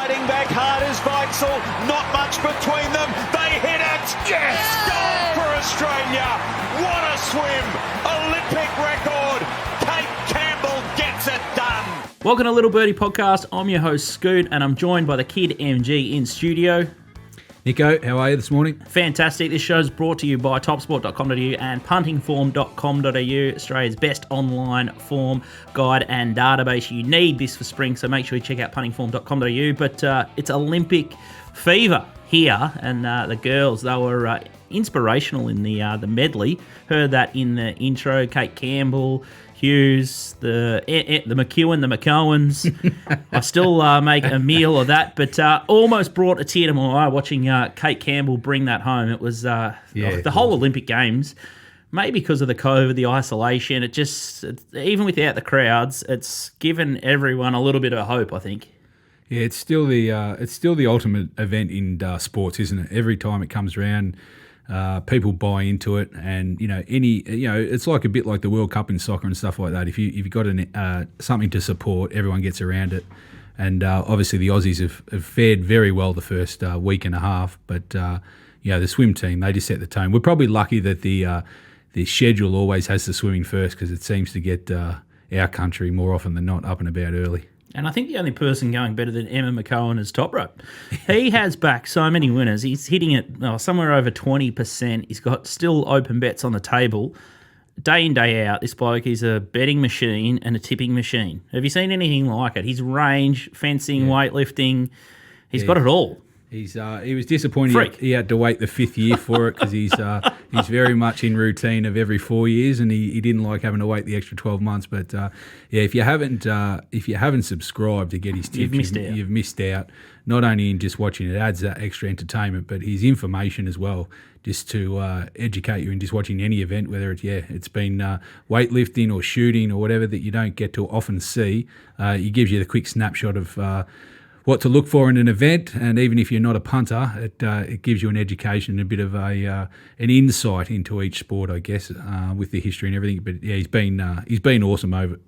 Cutting back hard is Weitzel. Not much between them. They hit it. Yes! Goal for Australia. What a swim. Olympic record. Kate Campbell gets it done. Welcome to Little Birdie Podcast. I'm your host, Scoot, and I'm joined by the Kid MG in studio. Nico, how are you this morning? Fantastic. This show is brought to you by topsport.com.au and puntingform.com.au, Australia's best online form guide and database. You need this for spring, so make sure you check out puntingform.com.au. But it's Olympic fever here, and the girls, they were inspirational in the medley. Heard that in the intro. Kate Campbell, Hughes, the McEwen, the McCowans. I still make a meal of that, but almost brought a tear to my eye watching Kate Campbell bring that home. It was the whole Olympic Games, maybe because of the COVID, the isolation. Even without the crowds, it's given everyone a little bit of hope, I think. Yeah, it's still the ultimate event in sports, isn't it? Every time it comes around, people buy into it, and it's like a bit like the World Cup in soccer and stuff like that. If you've got something to support, everyone gets around it. And obviously the Aussies have fared very well the first week and a half, but the swim team, they just set the tone. We're probably lucky that the schedule always has the swimming first, because it seems to get our country more often than not up and about early. And I think the only person going better than Emma McCowan is Toprope. He has backed so many winners. He's hitting it somewhere over 20%. He's got still open bets on the table. Day in, day out, this bloke is a betting machine and a tipping machine. Have you seen anything like it? His range, fencing, weightlifting, he's got it all. He was disappointed he had to wait the fifth year for it, because he's very much in routine of every 4 years, and he didn't like having to wait the extra 12 months. But if you haven't subscribed to get his tips, you've missed out. Not only in just watching it adds that extra entertainment, but his information as well, just to educate you in just watching any event, whether it's been weightlifting or shooting or whatever that you don't get to often see. He gives you the quick snapshot of what to look for in an event, and even if you're not a punter, it gives you an education and a bit of an insight into each sport, I guess, with the history and everything. But he's been awesome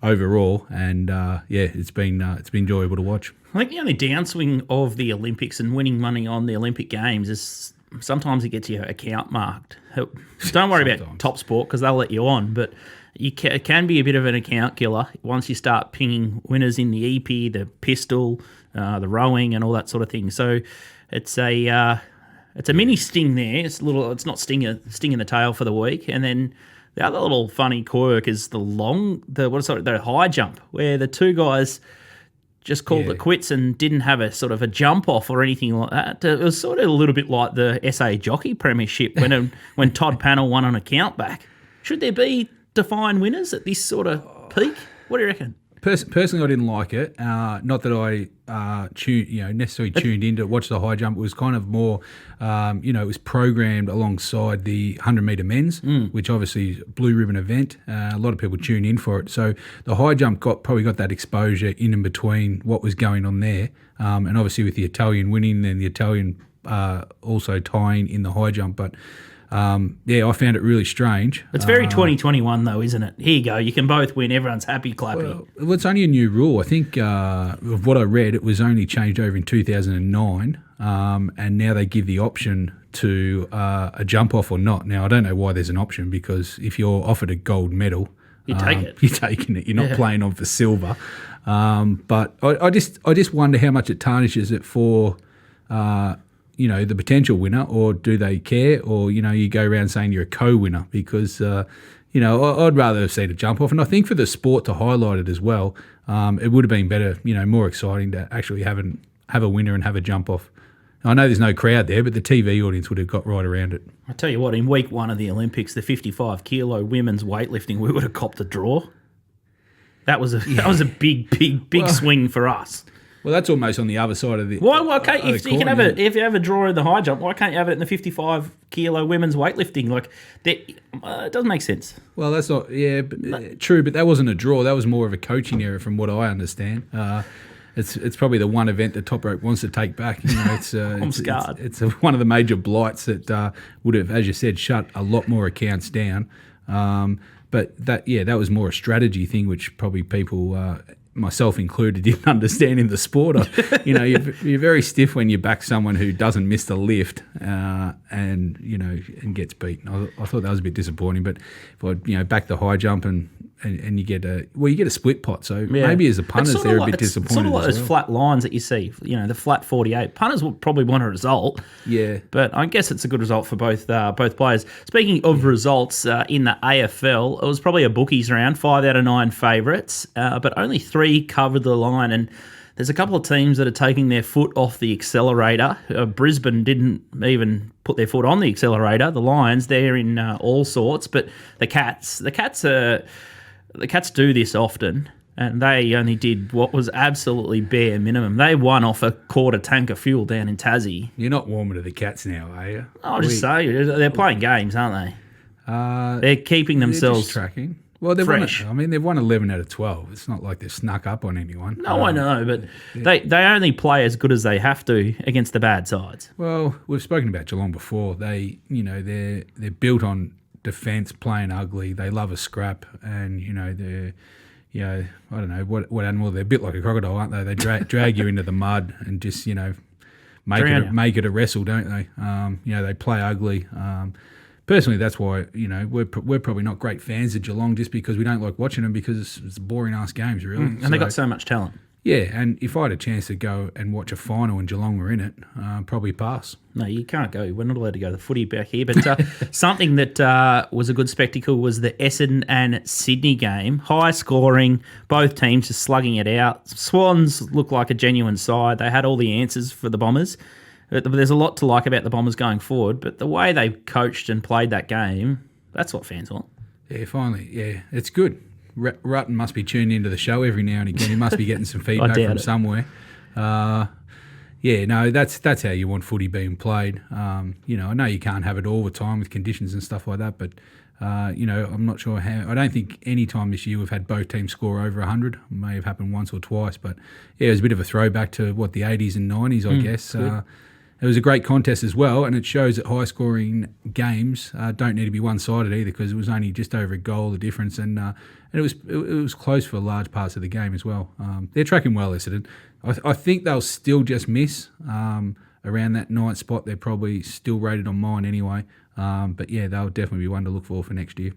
overall, and it's been enjoyable to watch. I think the only downswing of the Olympics and winning money on the Olympic Games is sometimes it gets your account marked. Don't worry about Top Sport, because they'll let you on, but it can be a bit of an account killer once you start pinging winners in the EP, the pistol, the rowing, and all that sort of thing. So it's a mini sting there. It's not sting in the tail for the week. And then the other little funny quirk is the high jump, where the two guys just called it quits and didn't have a sort of a jump off or anything like that. It was sort of a little bit like the SA Jockey Premiership when Todd Pannell won on a countback. Should there be defined winners at this sort of peak? What do you reckon? Personally, I didn't like it. Not that I necessarily tuned in to watch the high jump. It was kind of more, it was programmed alongside the 100-metre men's, which obviously is a blue ribbon event. A lot of people tune in for it. So the high jump probably got that exposure in and between what was going on there. And obviously with the Italian winning and the Italian also tying in the high jump. But I found it really strange. It's very 2021 though, isn't it? Here you go. You can both win. Everyone's happy, clappy. Well, it's only a new rule. I think of what I read, it was only changed over in 2009, and now they give the option to a jump off or not. Now, I don't know why there's an option, because if you're offered a gold medal, you take it. You're taking it. You're not playing on for silver. But I just wonder how much it tarnishes it for the potential winner, or do they care? Or, you go around saying you're a co-winner, because, I'd rather have seen a jump off. And I think for the sport to highlight it as well, it would have been better, more exciting to actually have a winner and have a jump off. I know there's no crowd there, but the TV audience would have got right around it. I tell you what, in week one of the Olympics, the 55-kilo women's weightlifting, we would have copped a draw. That was a big swing for us. Well, that's almost on the other side of the. Why can't if you can have it? If you have a draw in the high jump, why can't you have it in the 55-kilo women's weightlifting? It doesn't make sense. Well, that's not. Yeah, true, but that wasn't a draw. That was more of a coaching error, from what I understand. It's probably the one event that Toprope wants to take back. I'm scarred. It's one of the major blights that would have, as you said, shut a lot more accounts down. But that was more a strategy thing, which probably people myself included, didn't understand in the sport. You're very stiff when you back someone who doesn't miss the lift and gets beaten. I thought that was a bit disappointing. But if I back the high jump and you get a split pot, so maybe as a punters they're a bit disappointed. Sort of like those flat lines that you see, the flat 48. Punters will probably want a result. Yeah, but I guess it's a good result for both players. Speaking of results in the AFL, it was probably a bookies round. 5 out of 9 favourites, but only 3 covered the line. And there's a couple of teams that are taking their foot off the accelerator. Brisbane didn't even put their foot on the accelerator. The Lions, they're in all sorts, but the Cats do this often, and they only did what was absolutely bare minimum. They won off a quarter tank of fuel down in Tassie. You're not warmer to the Cats now, are you? I'll just say, they're playing games, aren't they? They're keeping themselves just tracking. Well, fresh. They've won 11 out of 12. It's not like they've snuck up on anyone. No, I know, but they only play as good as they have to against the bad sides. Well, we've spoken about Geelong before. They're built on defence, playing ugly. They love a scrap, and they're I don't know what animal. They're a bit like a crocodile, aren't they? They drag you into the mud and just make it a wrestle, don't they? They play ugly. Personally, that's why we're probably not great fans of Geelong, just because we don't like watching them, because it's boring ass games, really. And they got so much talent. Yeah, and if I had a chance to go and watch a final and Geelong were in it, probably pass. No, you can't go. We're not allowed to go to the footy back here. But something that was a good spectacle was the Essendon and Sydney game. High scoring, both teams just slugging it out. Swans look like a genuine side. They had all the answers for the Bombers. There's a lot to like about the Bombers going forward, but the way they coached and played that game, that's what fans want. Yeah, finally. Yeah, it's good. Rutten must be tuned into the show every now and again. He must be getting some feedback from somewhere. That's how you want footy being played. I know you can't have it all the time with conditions and stuff like that, but I'm not sure how. I don't think any time this year we've had both teams score over 100. It may have happened once or twice, but it was a bit of a throwback to the 80s and 90s, I guess. It was a great contest as well, and it shows that high-scoring games don't need to be one-sided either, because it was only just over a goal the difference, and it was close for large parts of the game as well. They're tracking well, Essendon. I think they'll still just miss around that 9th spot. They're probably still rated on mine anyway. But yeah, they'll definitely be one to look for next year.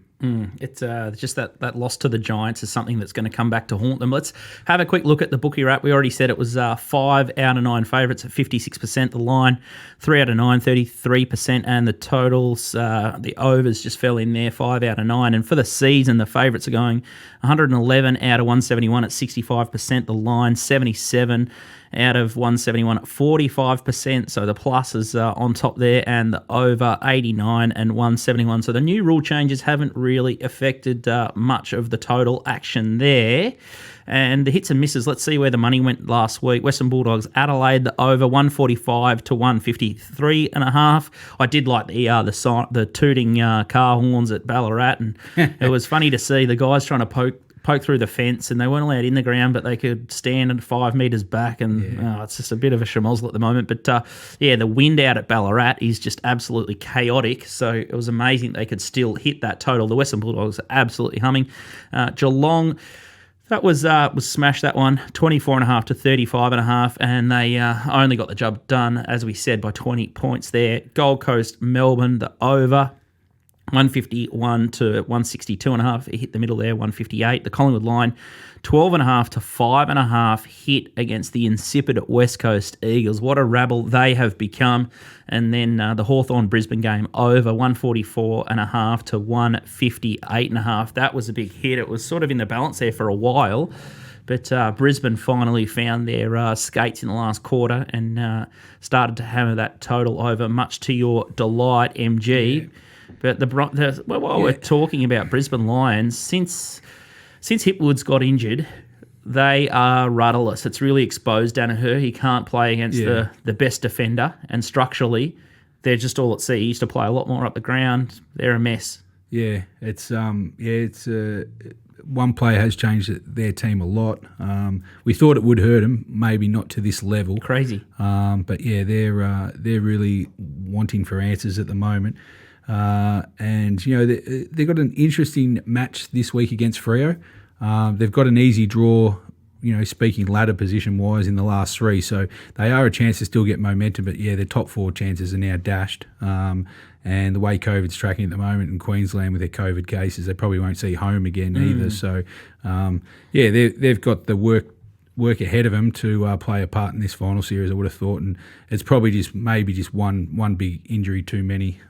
It's just that loss to the Giants is something that's going to come back to haunt them. Let's have a quick look at the bookie wrap. We already said it was 5 out of 9 favourites at 56%. The line, 3 out of 9, 33%. And the totals, the overs just fell in there, 5 out of 9. And for the season, the favourites are going 111 out of 171 at 65%. The line, 77 out of 171 at 45%. So the plus is on top there, and the over 89 and 171. So the new rule changes haven't really affected much of the total action there. And the hits and misses, let's see where the money went last week. Western Bulldogs, Adelaide, the over 145 to 153.5. I did like the tooting car horns at Ballarat, and it was funny to see the guys trying to poke through the fence, and they weren't allowed in the ground, but they could stand at 5 metres back, and it's just a bit of a schmozzle at the moment. But the wind out at Ballarat is just absolutely chaotic, so it was amazing they could still hit that total. The Western Bulldogs are absolutely humming. Geelong, that was smashed, that one, 24.5 to 35.5, and they only got the job done, as we said, by 20 points there. Gold Coast, Melbourne, the over, 151 to 162.5. It hit the middle there, 158. The Collingwood line, 12.5 to 5.5 hit against the insipid West Coast Eagles. What a rabble they have become. And then the Hawthorn Brisbane game over, 144.5 to 158.5. That was a big hit. It was sort of in the balance there for a while. But Brisbane finally found their skates in the last quarter and started to hammer that total over, much to your delight, MG. Yeah. But while we're talking about Brisbane Lions, since Hipwood's got injured, they are rudderless. It's really exposed Danaher. He can't play against the best defender, and structurally, they're just all at sea. He used to play a lot more up the ground. They're a mess. Yeah, it's one player has changed their team a lot. We thought it would hurt them, maybe not to this level. Crazy. But yeah, they're really wanting for answers at the moment. And they've got an interesting match this week against Freo. They've got an easy draw speaking ladder position-wise in the last 3. So they are a chance to still get momentum, but, their top 4 chances are now dashed. And the way COVID's tracking at the moment in Queensland with their COVID cases, they probably won't see home again either. So, they've got the work ahead of them to play a part in this final series, I would have thought. And it's probably just one big injury too many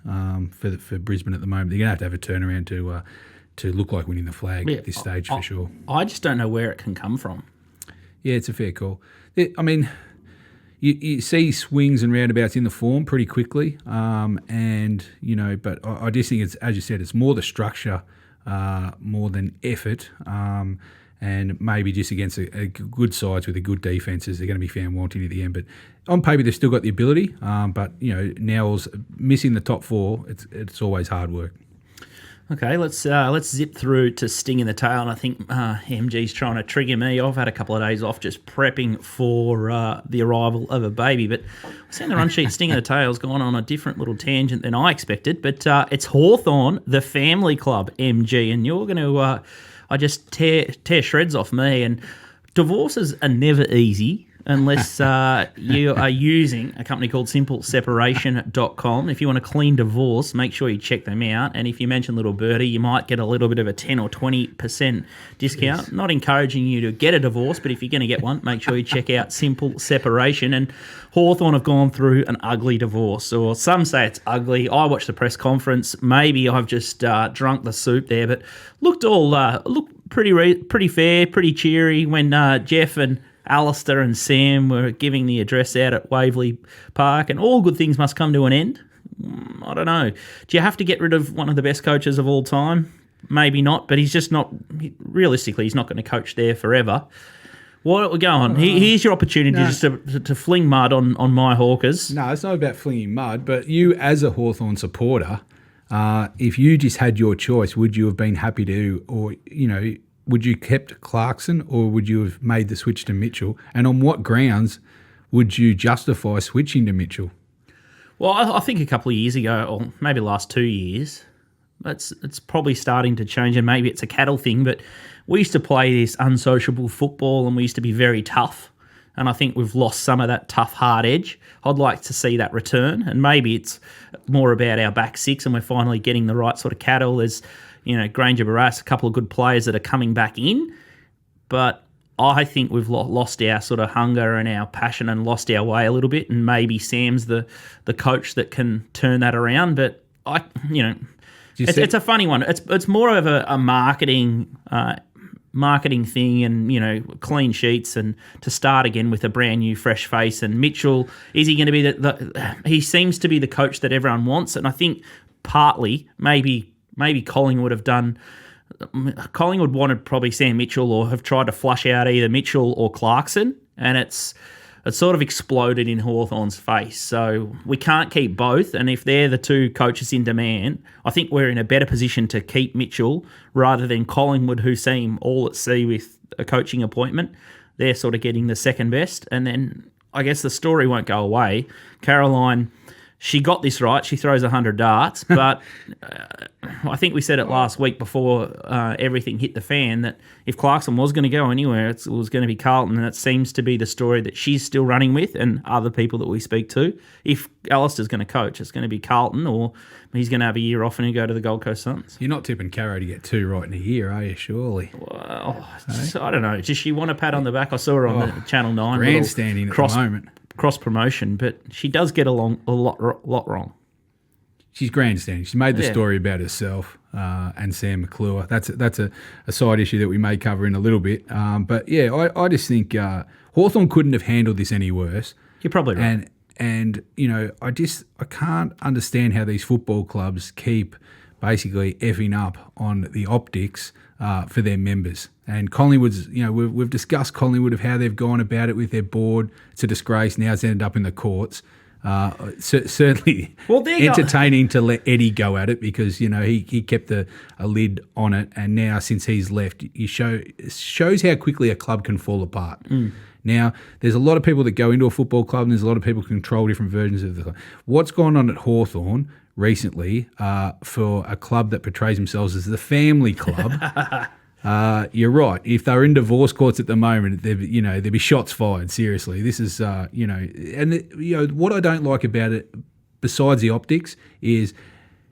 for Brisbane at the moment. They're going to have a turnaround to look like winning the flag at this stage for sure. I just don't know where it can come from. Yeah, it's a fair call. You see swings and roundabouts in the form pretty quickly, but I just think it's, as you said, it's more the structure more than effort, and maybe just against a good sides with a good defences, they're going to be found wanting at the end. But on paper, they've still got the ability, but Nowell's missing the top 4. It's always hard work. Okay, let's zip through to Sting in the Tail, and I think MG's trying to trigger me. I've had a couple of days off just prepping for the arrival of a baby, but I've seen the run sheet. Sting in the Tail's gone on a different little tangent than I expected, but it's Hawthorn, the family club, MG, and you're going to, I just tear shreds off me, and divorces are never easy unless you are using a company called simpleseparation.com. If you want a clean divorce, make sure you check them out. And if you mention little Birdie, you might get a little bit of a 10 or 20% discount. Yes. Not encouraging you to get a divorce, but if you're going to get one, make sure you check out Simple Separation. And Hawthorn have gone through an ugly divorce, or some say it's ugly. I watched the press conference. Maybe I've just drunk the soup there, but looked pretty fair, pretty cheery when Jeff and Alistair and Sam were giving the address out at Waverley Park, and all good things must come to an end. I don't know. Do you have to get rid of one of the best coaches of all time? Maybe not, but he's just not, realistically, he's not going to coach there forever. Well, go on. Here's your opportunity just to fling mud on my Hawkers. No, it's not about flinging mud, but you as a Hawthorn supporter, if you just had your choice, would you have been happy to, or, would you kept Clarkson, or would you have made the switch to Mitchell? And on what grounds would you justify switching to Mitchell? Well, I think a couple of years ago, or maybe the last 2 years, it's probably starting to change, and maybe it's a cattle thing, but we used to play this unsociable football and we used to be very tough. And I think we've lost some of that tough, hard edge. I'd like to see that return, and maybe it's more about our back six and we're finally getting the right sort of cattle. There's Granger Barras, a couple of good players that are coming back in. But I think we've lost our sort of hunger and our passion and lost our way a little bit. And maybe Sam's the coach that can turn that around. But it's a funny one. It's more of a marketing thing, and clean sheets, and to start again with a brand new fresh face. And Mitchell, is he going to be he seems to be the coach that everyone wants. And I think partly maybe Collingwood wanted probably Sam Mitchell, or have tried to flush out either Mitchell or Clarkson, and it's sort of exploded in Hawthorn's face. So we can't keep both, and if they're the two coaches in demand, I think we're in a better position to keep Mitchell rather than Collingwood, who seem all at sea with a coaching appointment. They're sort of getting the second best, and then I guess the story won't go away. Caroline, she got this right. She throws 100 darts, but I think we said it last week before everything hit the fan that if Clarkson was going to go anywhere, it was going to be Carlton, and it seems to be the story that she's still running with, and other people that we speak to. If Alistair's going to coach, it's going to be Carlton, or he's going to have a year off and go to the Gold Coast Suns. You're not tipping Caro to get 2 right in a year, are you, surely? Well, I don't know. Does she want a pat on the back? I saw her on the Channel 9. Grandstanding at the moment. Cross promotion, but she does get along a lot wrong. She's grandstanding. She made the story about herself and Sam McClure. That's a side issue that we may cover in a little bit. But yeah, I just think Hawthorn couldn't have handled this any worse. You're probably right. And I can't understand how these football clubs keep basically effing up on the optics for their members. And Collingwood's, we've discussed Collingwood of how they've gone about it with their board. It's a disgrace. Now it's ended up in the courts. Certainly entertaining to let Eddie go at it, because, he kept a lid on it. And now since he's left, it shows how quickly a club can fall apart. Now, there's a lot of people that go into a football club, and there's a lot of people who control different versions of the club. What's gone on at Hawthorn recently for a club that portrays themselves as the family club You're right. If they're in divorce courts at the moment, there'd be shots fired. Seriously, this is what I don't like about it, besides the optics, is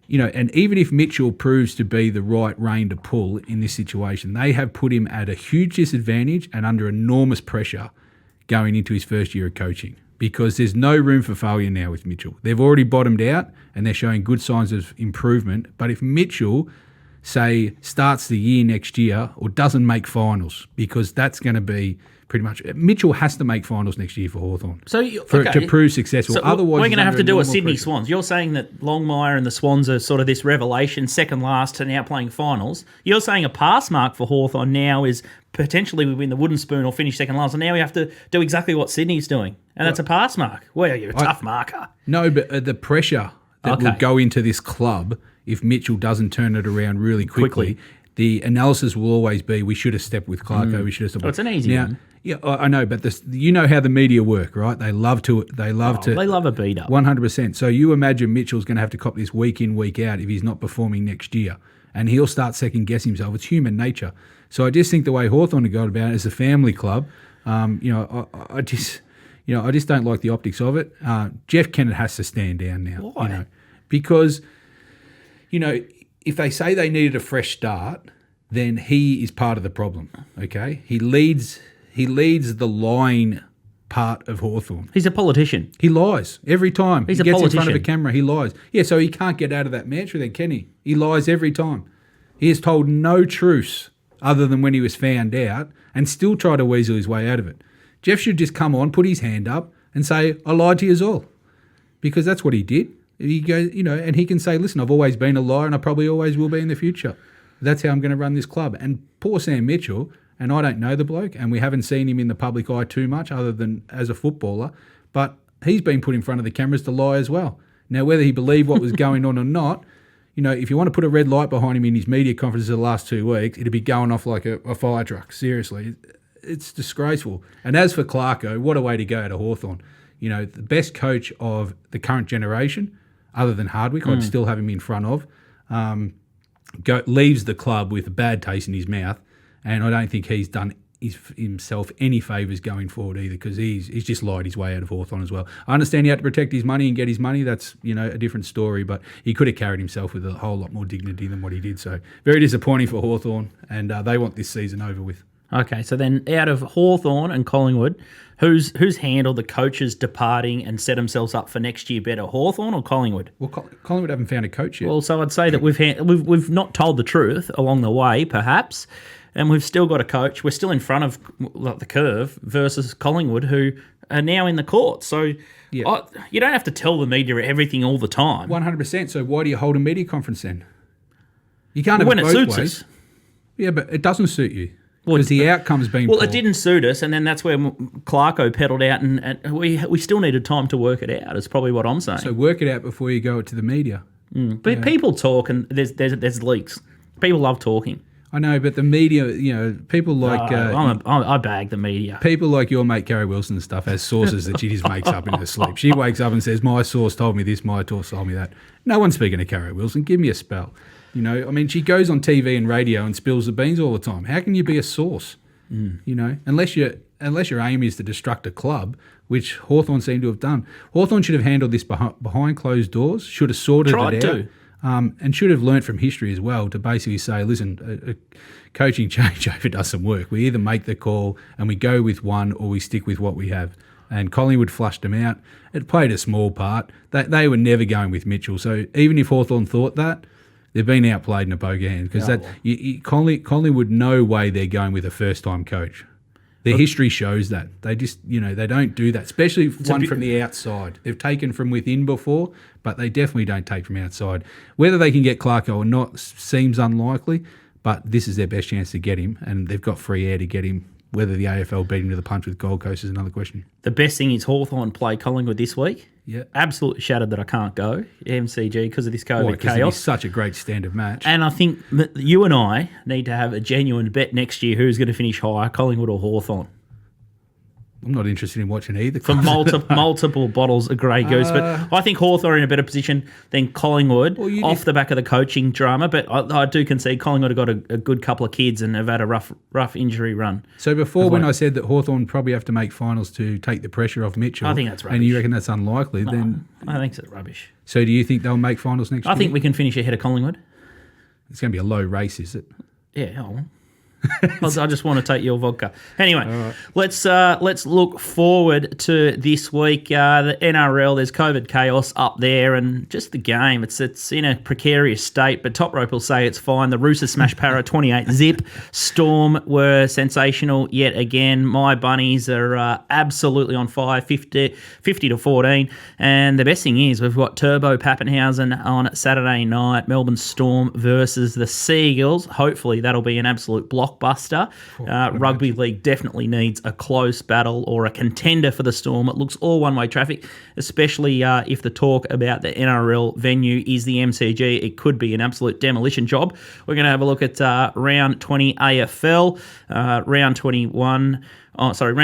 and even if Mitchell proves to be the right rein to pull in this situation, they have put him at a huge disadvantage and under enormous pressure going into his first year of coaching, because there's no room for failure now with Mitchell. They've already bottomed out and they're showing good signs of improvement. But if Mitchell, say, starts the year next year or doesn't make finals, because that's going to be pretty much... Mitchell has to make finals next year for Hawthorn to prove successful. So otherwise, we're going to have to do a Sydney pressure. Swans. You're saying that Longmire and the Swans are sort of this revelation, second last to now playing finals. You're saying a pass mark for Hawthorn now is potentially we win the wooden spoon or finish second last, and now we have to do exactly what Sydney's doing, and that's a pass mark. Well, you're a tough marker. No, but the pressure that will go into this club if Mitchell doesn't turn it around really quickly. The analysis will always be, we should have stepped with Clarko. We should have stepped. It's an easy one. Yeah, I know, but you know how the media work, right? They love a beat up. 100%. So you imagine Mitchell's going to have to cop this week in, week out if he's not performing next year, and he'll start second guessing himself. It's human nature. So I just think the way Hawthorn have got about it as a family club, I just don't like the optics of it. Jeff Kennett has to stand down now. Why? Because if they say they needed a fresh start, then he is part of the problem. Okay, he leads the lying part of Hawthorn. He's a politician. He lies every time. He's he a gets politician. in front of a camera. He lies. Yeah, so he can't get out of that mantra then, can he? He lies every time. He has told no truths other than when he was found out, and still try to weasel his way out of it. Jeff should just come on, put his hand up, and say, "I lied to you all," because that's what he did. He goes, and he can say, "Listen, I've always been a liar, and I probably always will be in the future. That's how I'm going to run this club." And poor Sam Mitchell, and I don't know the bloke, and we haven't seen him in the public eye too much other than as a footballer, but he's been put in front of the cameras to lie as well. Now, whether he believed what was going on or not, if you want to put a red light behind him in his media conferences the last 2 weeks, it'd be going off like a fire truck. Seriously, it's disgraceful. And as for Clarko, what a way to go to Hawthorn. The best coach of the current generation, other than Hardwick, I'd still have him in front of, leaves the club with a bad taste in his mouth, and I don't think he's done himself any favours going forward either, because he's just lied his way out of Hawthorn as well. I understand he had to protect his money and get his money. That's a different story, but he could have carried himself with a whole lot more dignity than what he did. So very disappointing for Hawthorn, and they want this season over with. Okay, so then out of Hawthorn and Collingwood, who's handled the coaches departing and set themselves up for next year better, Hawthorn or Collingwood? Well, Collingwood haven't found a coach yet. Well, so I'd say that we've not told the truth along the way, perhaps, and we've still got a coach. We're still in front of the curve versus Collingwood, who are now in the court. So you don't have to tell the media everything all the time. 100%. So why do you hold a media conference then? You can't have when it it both suits ways. us. Yeah, but it doesn't suit you. Because the outcome's been poor. It didn't suit us, and then that's where Clarko pedalled out, and we still needed time to work it out, is probably what I'm saying. So work it out before you go to the media. But people talk, and there's leaks. People love talking. I know, but the media, people like... I bag the media. People like your mate Gary Wilson and stuff has sources that she just makes up in her sleep. She wakes up and says, my source told me this, my source told me that. No one's speaking to Gary Wilson. Give me a spell. She goes on TV and radio and spills the beans all the time. How can you be a source? Unless your aim is to destruct a club, which Hawthorn seem to have done. Hawthorn should have handled this behind closed doors, should have sorted it out. And should have learnt from history as well to basically say, listen, a coaching changeover doesn't work. We either make the call and we go with one, or we stick with what we have. And Collingwood flushed them out. It played a small part. They were never going with Mitchell. So even if Hawthorn thought that, they've been outplayed in a poker hand, because Collingwood, no way they're going with a first-time coach. Their history shows that. They just, they don't do that, especially one from the outside. They've taken from within before, but they definitely don't take from outside. Whether they can get Clarko or not seems unlikely, but this is their best chance to get him, and they've got free air to get him. Whether the AFL beat him to the punch with Gold Coast is another question. The best thing is Hawthorn play Collingwood this week. Yeah. Absolutely shattered that I can't go, MCG, because of this COVID chaos. Because it's such a great standard match. And I think that you and I need to have a genuine bet next year who's going to finish higher, Collingwood or Hawthorn. I'm not interested in watching either. For multiple bottles of Grey Goose. But I think Hawthorn are in a better position than Collingwood off the back of the coaching drama. But I do concede Collingwood have got a good couple of kids and have had a rough injury run. So before, when I said that Hawthorn probably have to make finals to take the pressure off Mitchell, I think that's rubbish. And you reckon that's unlikely, then... I think it's rubbish. So do you think they'll make finals next year? I think we can finish ahead of Collingwood. It's going to be a low race, is it? Yeah, I just want to take your vodka. Anyway, let's look forward to this week. The NRL, there's COVID chaos up there, and just the game. It's in a precarious state, but Toprope will say it's fine. The Roosters smashed Para 28-zip. Storm were sensational yet again. My Bunnies are absolutely on fire, 50-14. And the best thing is we've got Turbo Pappenhausen on Saturday night. Melbourne Storm versus the Seagulls. Hopefully that'll be an absolute blockbuster. Rugby League definitely needs a close battle or a contender for the Storm. It looks all one-way traffic, especially if the talk about the NRL venue is the MCG. It could be an absolute demolition job. We're going to have a look at round 20 AFL, round 21 AFL,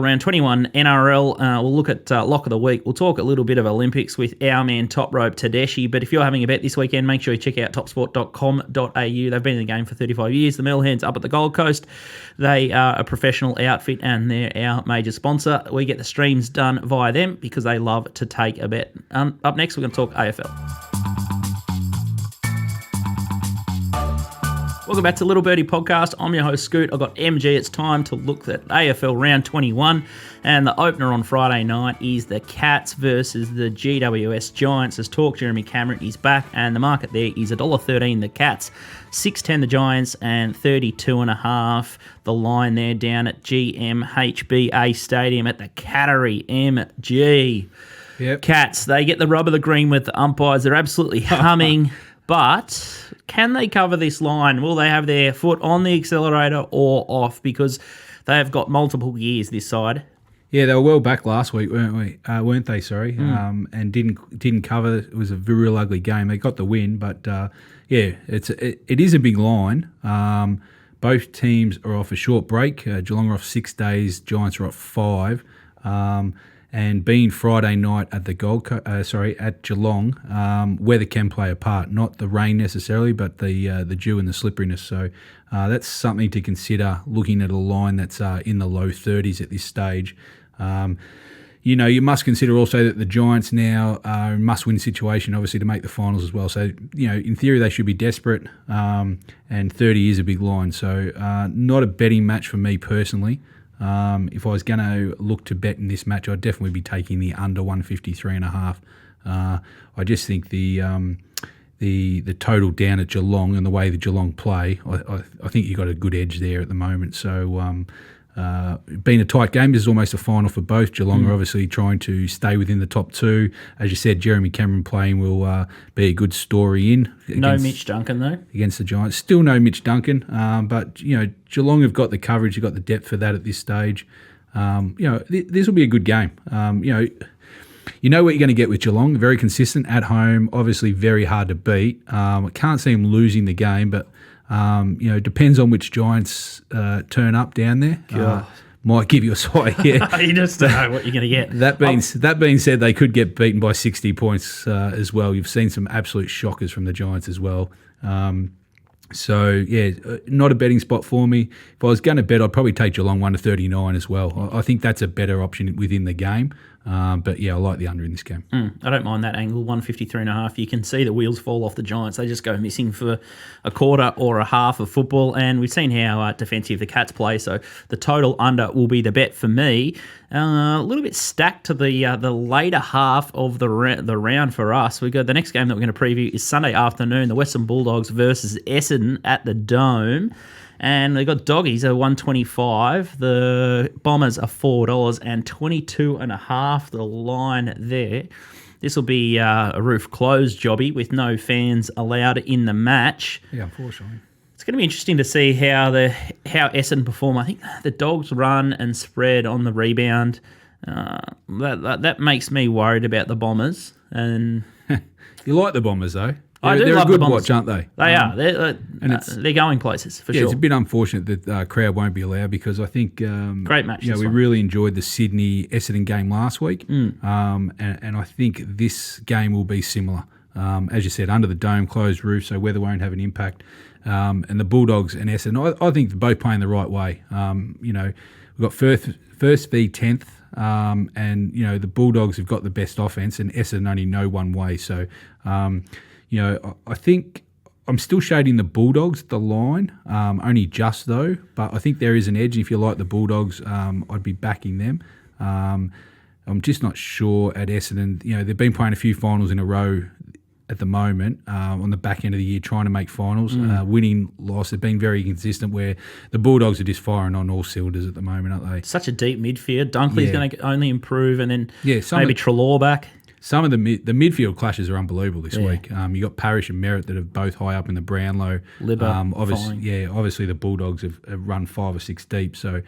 round 21 NRL. We'll look at Lock of the Week. We'll talk a little bit of Olympics with our man Toprope Tedeschi. But if you're having a bet this weekend, make sure you check out topsport.com.au. They've been in the game for 35 years. The Millhands up at the Gold Coast. They are a professional outfit and they're our major sponsor. We get the streams done via them because they love to take a bet. Up next, we're going to talk AFL. Welcome back to Little Birdie Podcast. I'm your host, Scoot. I've got MG. It's time to look at AFL round 21. And the opener on Friday night is the Cats versus the GWS Giants. As talk, Jeremy Cameron is back, and the market there is $1.13 the Cats, $6.10 the Giants, and 32.5 the line there down at GMHBA Stadium at the Cattery MG. Yep. Cats, they get the rub of the green with the umpires. They're absolutely humming. But can they cover this line? Will they have their foot on the accelerator or off? Because they have got multiple years this side. Yeah, they were well back last week, weren't they? Sorry, and didn't cover. It was a real ugly game. They got the win, but it is a big line. Both teams are off a short break. Geelong are off 6 days. Giants are off 5. And being Friday night at at Geelong, weather can play a part. Not the rain necessarily, but the dew and the slipperiness. So that's something to consider. Looking at a line that's in the low 30s at this stage. You must consider also that the Giants now are in must-win situation, obviously, to make the finals as well. So in theory, they should be desperate. And 30 is a big line. So not a betting match for me personally. If I was going to look to bet in this match, I'd definitely be taking the under 153.5. I just think the total down at Geelong and the way the Geelong play, I think you've got a good edge there at the moment. So being a tight game, this is almost a final for both. Geelong are obviously trying to stay within the top 2. As you said, Jeremy Cameron playing will be a good story in. No Mitch Duncan, though. Against the Giants. Still no Mitch Duncan, but, Geelong have got the coverage, you've got the depth for that at this stage. This will be a good game. You know what you're going to get with Geelong. Very consistent at home, obviously very hard to beat. I can't see them losing the game, but depends on which Giants turn up down there. Might give you a side. Yeah, you just don't know what you're going to get. That being said, they could get beaten by 60 points as well. You've seen some absolute shockers from the Giants as well. Not a betting spot for me. If I was going to bet, I'd probably take Geelong 1-39 as well. I think that's a better option within the game. But I like the under in this game. I don't mind that angle, 153.5. You can see the wheels fall off the Giants. They just go missing for a quarter or a half of football, and we've seen how defensive the Cats play. So the total under will be the bet for me. A little bit stacked to the later half of the round for us. We got the next game that we're going to preview is Sunday afternoon. The Western Bulldogs versus Essendon at the Dome. And they got doggies at $1.25. The Bombers are $4 and 22.5 the line there. This will be a roof closed jobby with no fans allowed in the match. Yeah, unfortunately. It's going to be interesting to see how Essendon perform. I think the Dogs run and spread on the rebound. That makes me worried about the Bombers. And you like the Bombers though? They're love a good the watch, aren't they? They are. They're going places for sure. It's a bit unfortunate that the crowd won't be allowed because I think great match. We really enjoyed the Sydney Essendon game last week, and I think this game will be similar. As you said, under the dome, closed roof, so weather won't have an impact. And the Bulldogs and Essendon, I think they're both playing the right way. We've got first v 10th, and the Bulldogs have got the best offense, and Essendon only know one way. So, I think I'm still shading the Bulldogs at the line, only just though. But I think there is an edge. If you like the Bulldogs, I'd be backing them. I'm just not sure at Essendon. They've been playing a few finals in a row at the moment, on the back end of the year, trying to make finals. Winning, loss, have been very consistent, where the Bulldogs are just firing on all cylinders at the moment, aren't they? Such a deep midfield. Dunkley's going to only improve, and then maybe Treloar back. Some of the midfield clashes are unbelievable this week. You got Parrish and Merritt that are both high up in the Brownlow. Obviously the Bulldogs have run 5 or 6 deep. So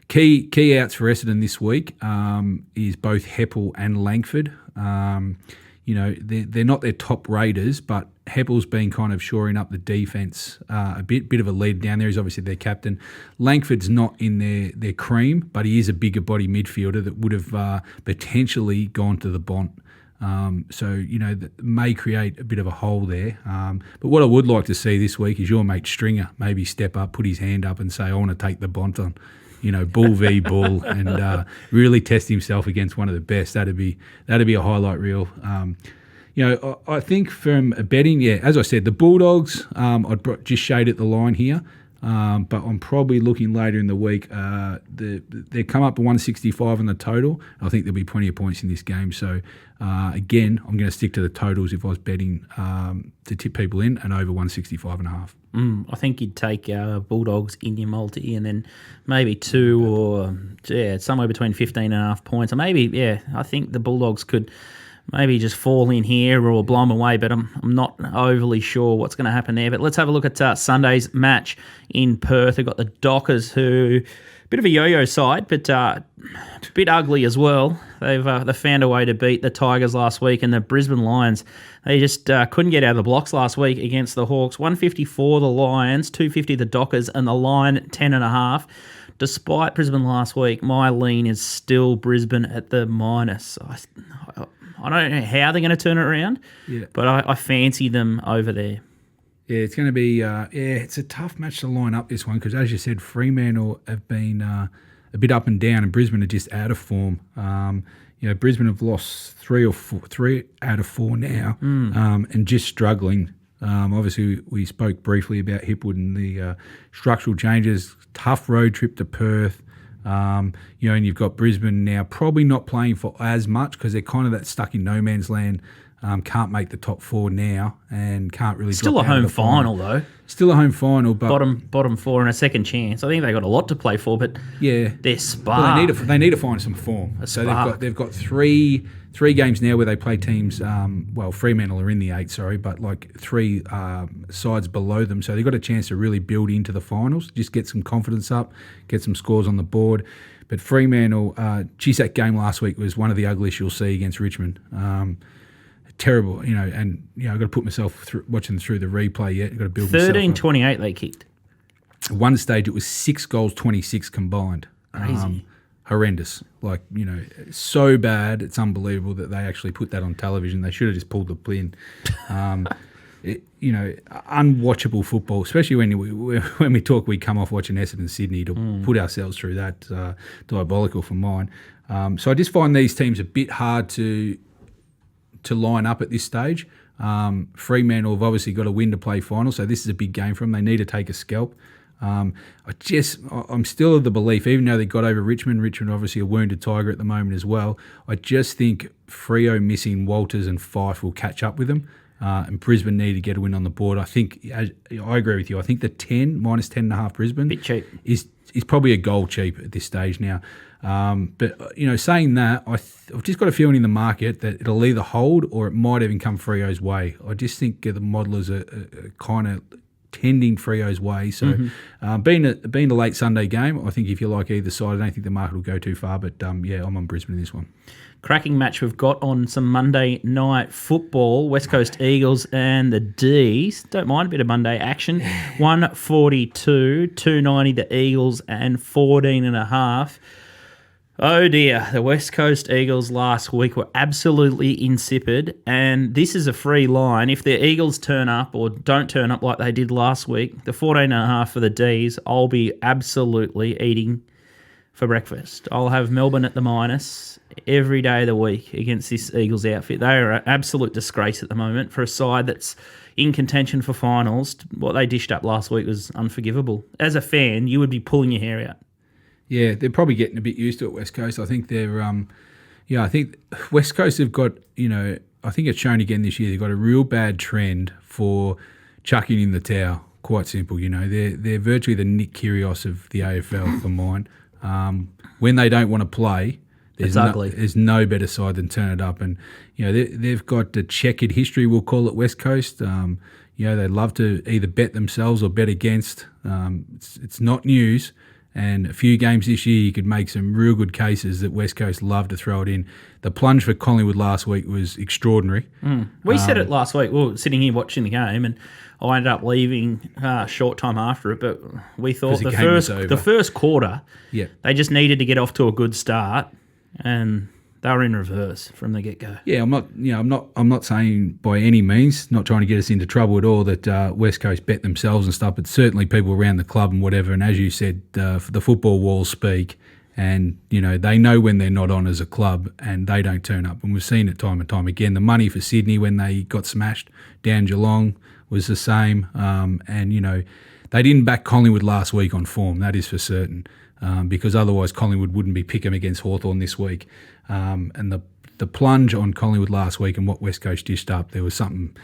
key outs for Essendon this week is both Heppel and Langford. They're not their top raiders, but Heppel's been kind of shoring up the defence a bit of a lead down there. He's obviously their captain. Langford's not in their cream, but he is a bigger body midfielder that would have potentially gone to the Bont. That may create a bit of a hole there. But what I would like to see this week is your mate Stringer maybe step up, put his hand up and say, I want to take the Bont on. Bull v bull, and really test himself against one of the best. That'd be a highlight reel. I think from a betting, as I said, the Bulldogs, I'd just shade at the line here, but I'm probably looking later in the week. They come up to 165 on the total. I think there'll be plenty of points in this game. So again, I'm going to stick to the totals if I was betting to tip people in, and over 165.5. I think you'd take Bulldogs in your multi, and then maybe 2 or somewhere between 15.5 points, or maybe I think the Bulldogs could maybe just fall in here or blow them away, but I'm not overly sure what's going to happen there. But let's have a look at Sunday's match in Perth. They've got the Dockers, who bit of a yo-yo side, but a bit ugly as well. They've found a way to beat the Tigers last week, and the Brisbane Lions, they just couldn't get out of the blocks last week against the Hawks. 154 the Lions, 250 the Dockers, and the line 10.5. Despite Brisbane last week, my lean is still Brisbane at the minus. I don't know how they're going to turn it around, but I fancy them over there. Yeah, it's going to be it's a tough match to line up, this one, because as you said, Fremantle have been a bit up and down, and Brisbane are just out of form. Brisbane have lost 3 out of 4 now, and just struggling. Obviously, we spoke briefly about Hipwood and the structural changes. Tough road trip to Perth. And you've got Brisbane now probably not playing for as much because they're kind of that stuck in no man's land. Can't make the top 4 now and can't really still drop a out home of the final though. Still a home final, but bottom 4 and a second chance. I think they got a lot to play for, but they're spark. Well, they need to find some form. So they've got three games now where they play teams. Fremantle are in the 8, but like 3 sides below them. So they've got a chance to really build into the finals. Just get some confidence up, get some scores on the board. But Fremantle, that game last week was one of the ugliest you'll see against Richmond. Terrible, and I've got to put myself watching through the replay yet. I've got to build 13-28 they kicked. At one stage, it was 6 goals, 26 combined. Crazy. Horrendous. So bad, it's unbelievable that they actually put that on television. They should have just pulled the pin. Unwatchable football, especially when we talk, we come off watching Essendon Sydney to put ourselves through that. Diabolical for mine. So I just find these teams a bit hard to line up at this stage. Fremantle have obviously got a win to play final, so this is a big game for them. They need to take a scalp. I'm still of the belief, even though they got over Richmond obviously a wounded Tiger at the moment as well, I just think Freo missing Walters and Fife will catch up with them, and Brisbane need to get a win on the board. I think, I agree with you, I think the minus 10.5 Brisbane bit cheap. is probably a goal cheap at this stage now. But saying that, I've just got a feeling in the market that it'll either hold or it might even come Freo's way. I just think the modelers are kind of tending Freo's way. So being a late Sunday game, I think if you like either side, I don't think the market will go too far. But I'm on Brisbane in this one. Cracking match we've got on some Monday night football. West Coast Eagles and the D's. Don't mind a bit of Monday action. 142, 290 the Eagles and 14.5. Oh dear, the West Coast Eagles last week were absolutely insipid, and this is a free line. If the Eagles turn up or don't turn up like they did last week, the 14.5 for the D's, I'll be absolutely eating for breakfast. I'll have Melbourne at the minus every day of the week against this Eagles outfit. They are an absolute disgrace at the moment for a side that's in contention for finals. What they dished up last week was unforgivable. As a fan, you would be pulling your hair out. Yeah, they're probably getting a bit used to it, West Coast. I think they're, I think West Coast have got, I think it's shown again this year, they've got a real bad trend for chucking in the towel. Quite simple, They're virtually the Nick Kyrgios of the AFL for mine. When they don't want to play, there's no better side than turn it up. And, they've got a checkered history, we'll call it West Coast. They love to either bet themselves or bet against. It's not news. And a few games this year, you could make some real good cases that West Coast love to throw it in. The plunge for Collingwood last week was extraordinary. We said it last week. We were sitting here watching the game, and I ended up leaving a short time after it. But we thought the first quarter, they just needed to get off to a good start, and they were in reverse from the get-go. Yeah, I'm not saying by any means, not trying to get us into trouble at all, that West Coast bet themselves and stuff, but certainly people around the club and whatever. And as you said, the football walls speak, and they know when they're not on as a club, and they don't turn up. And we've seen it time and time again. The money for Sydney when they got smashed down Geelong was the same, and they didn't back Collingwood last week on form. That is for certain. Because otherwise Collingwood wouldn't be picking against Hawthorn this week. And the plunge on Collingwood last week and what West Coast dished up, there was something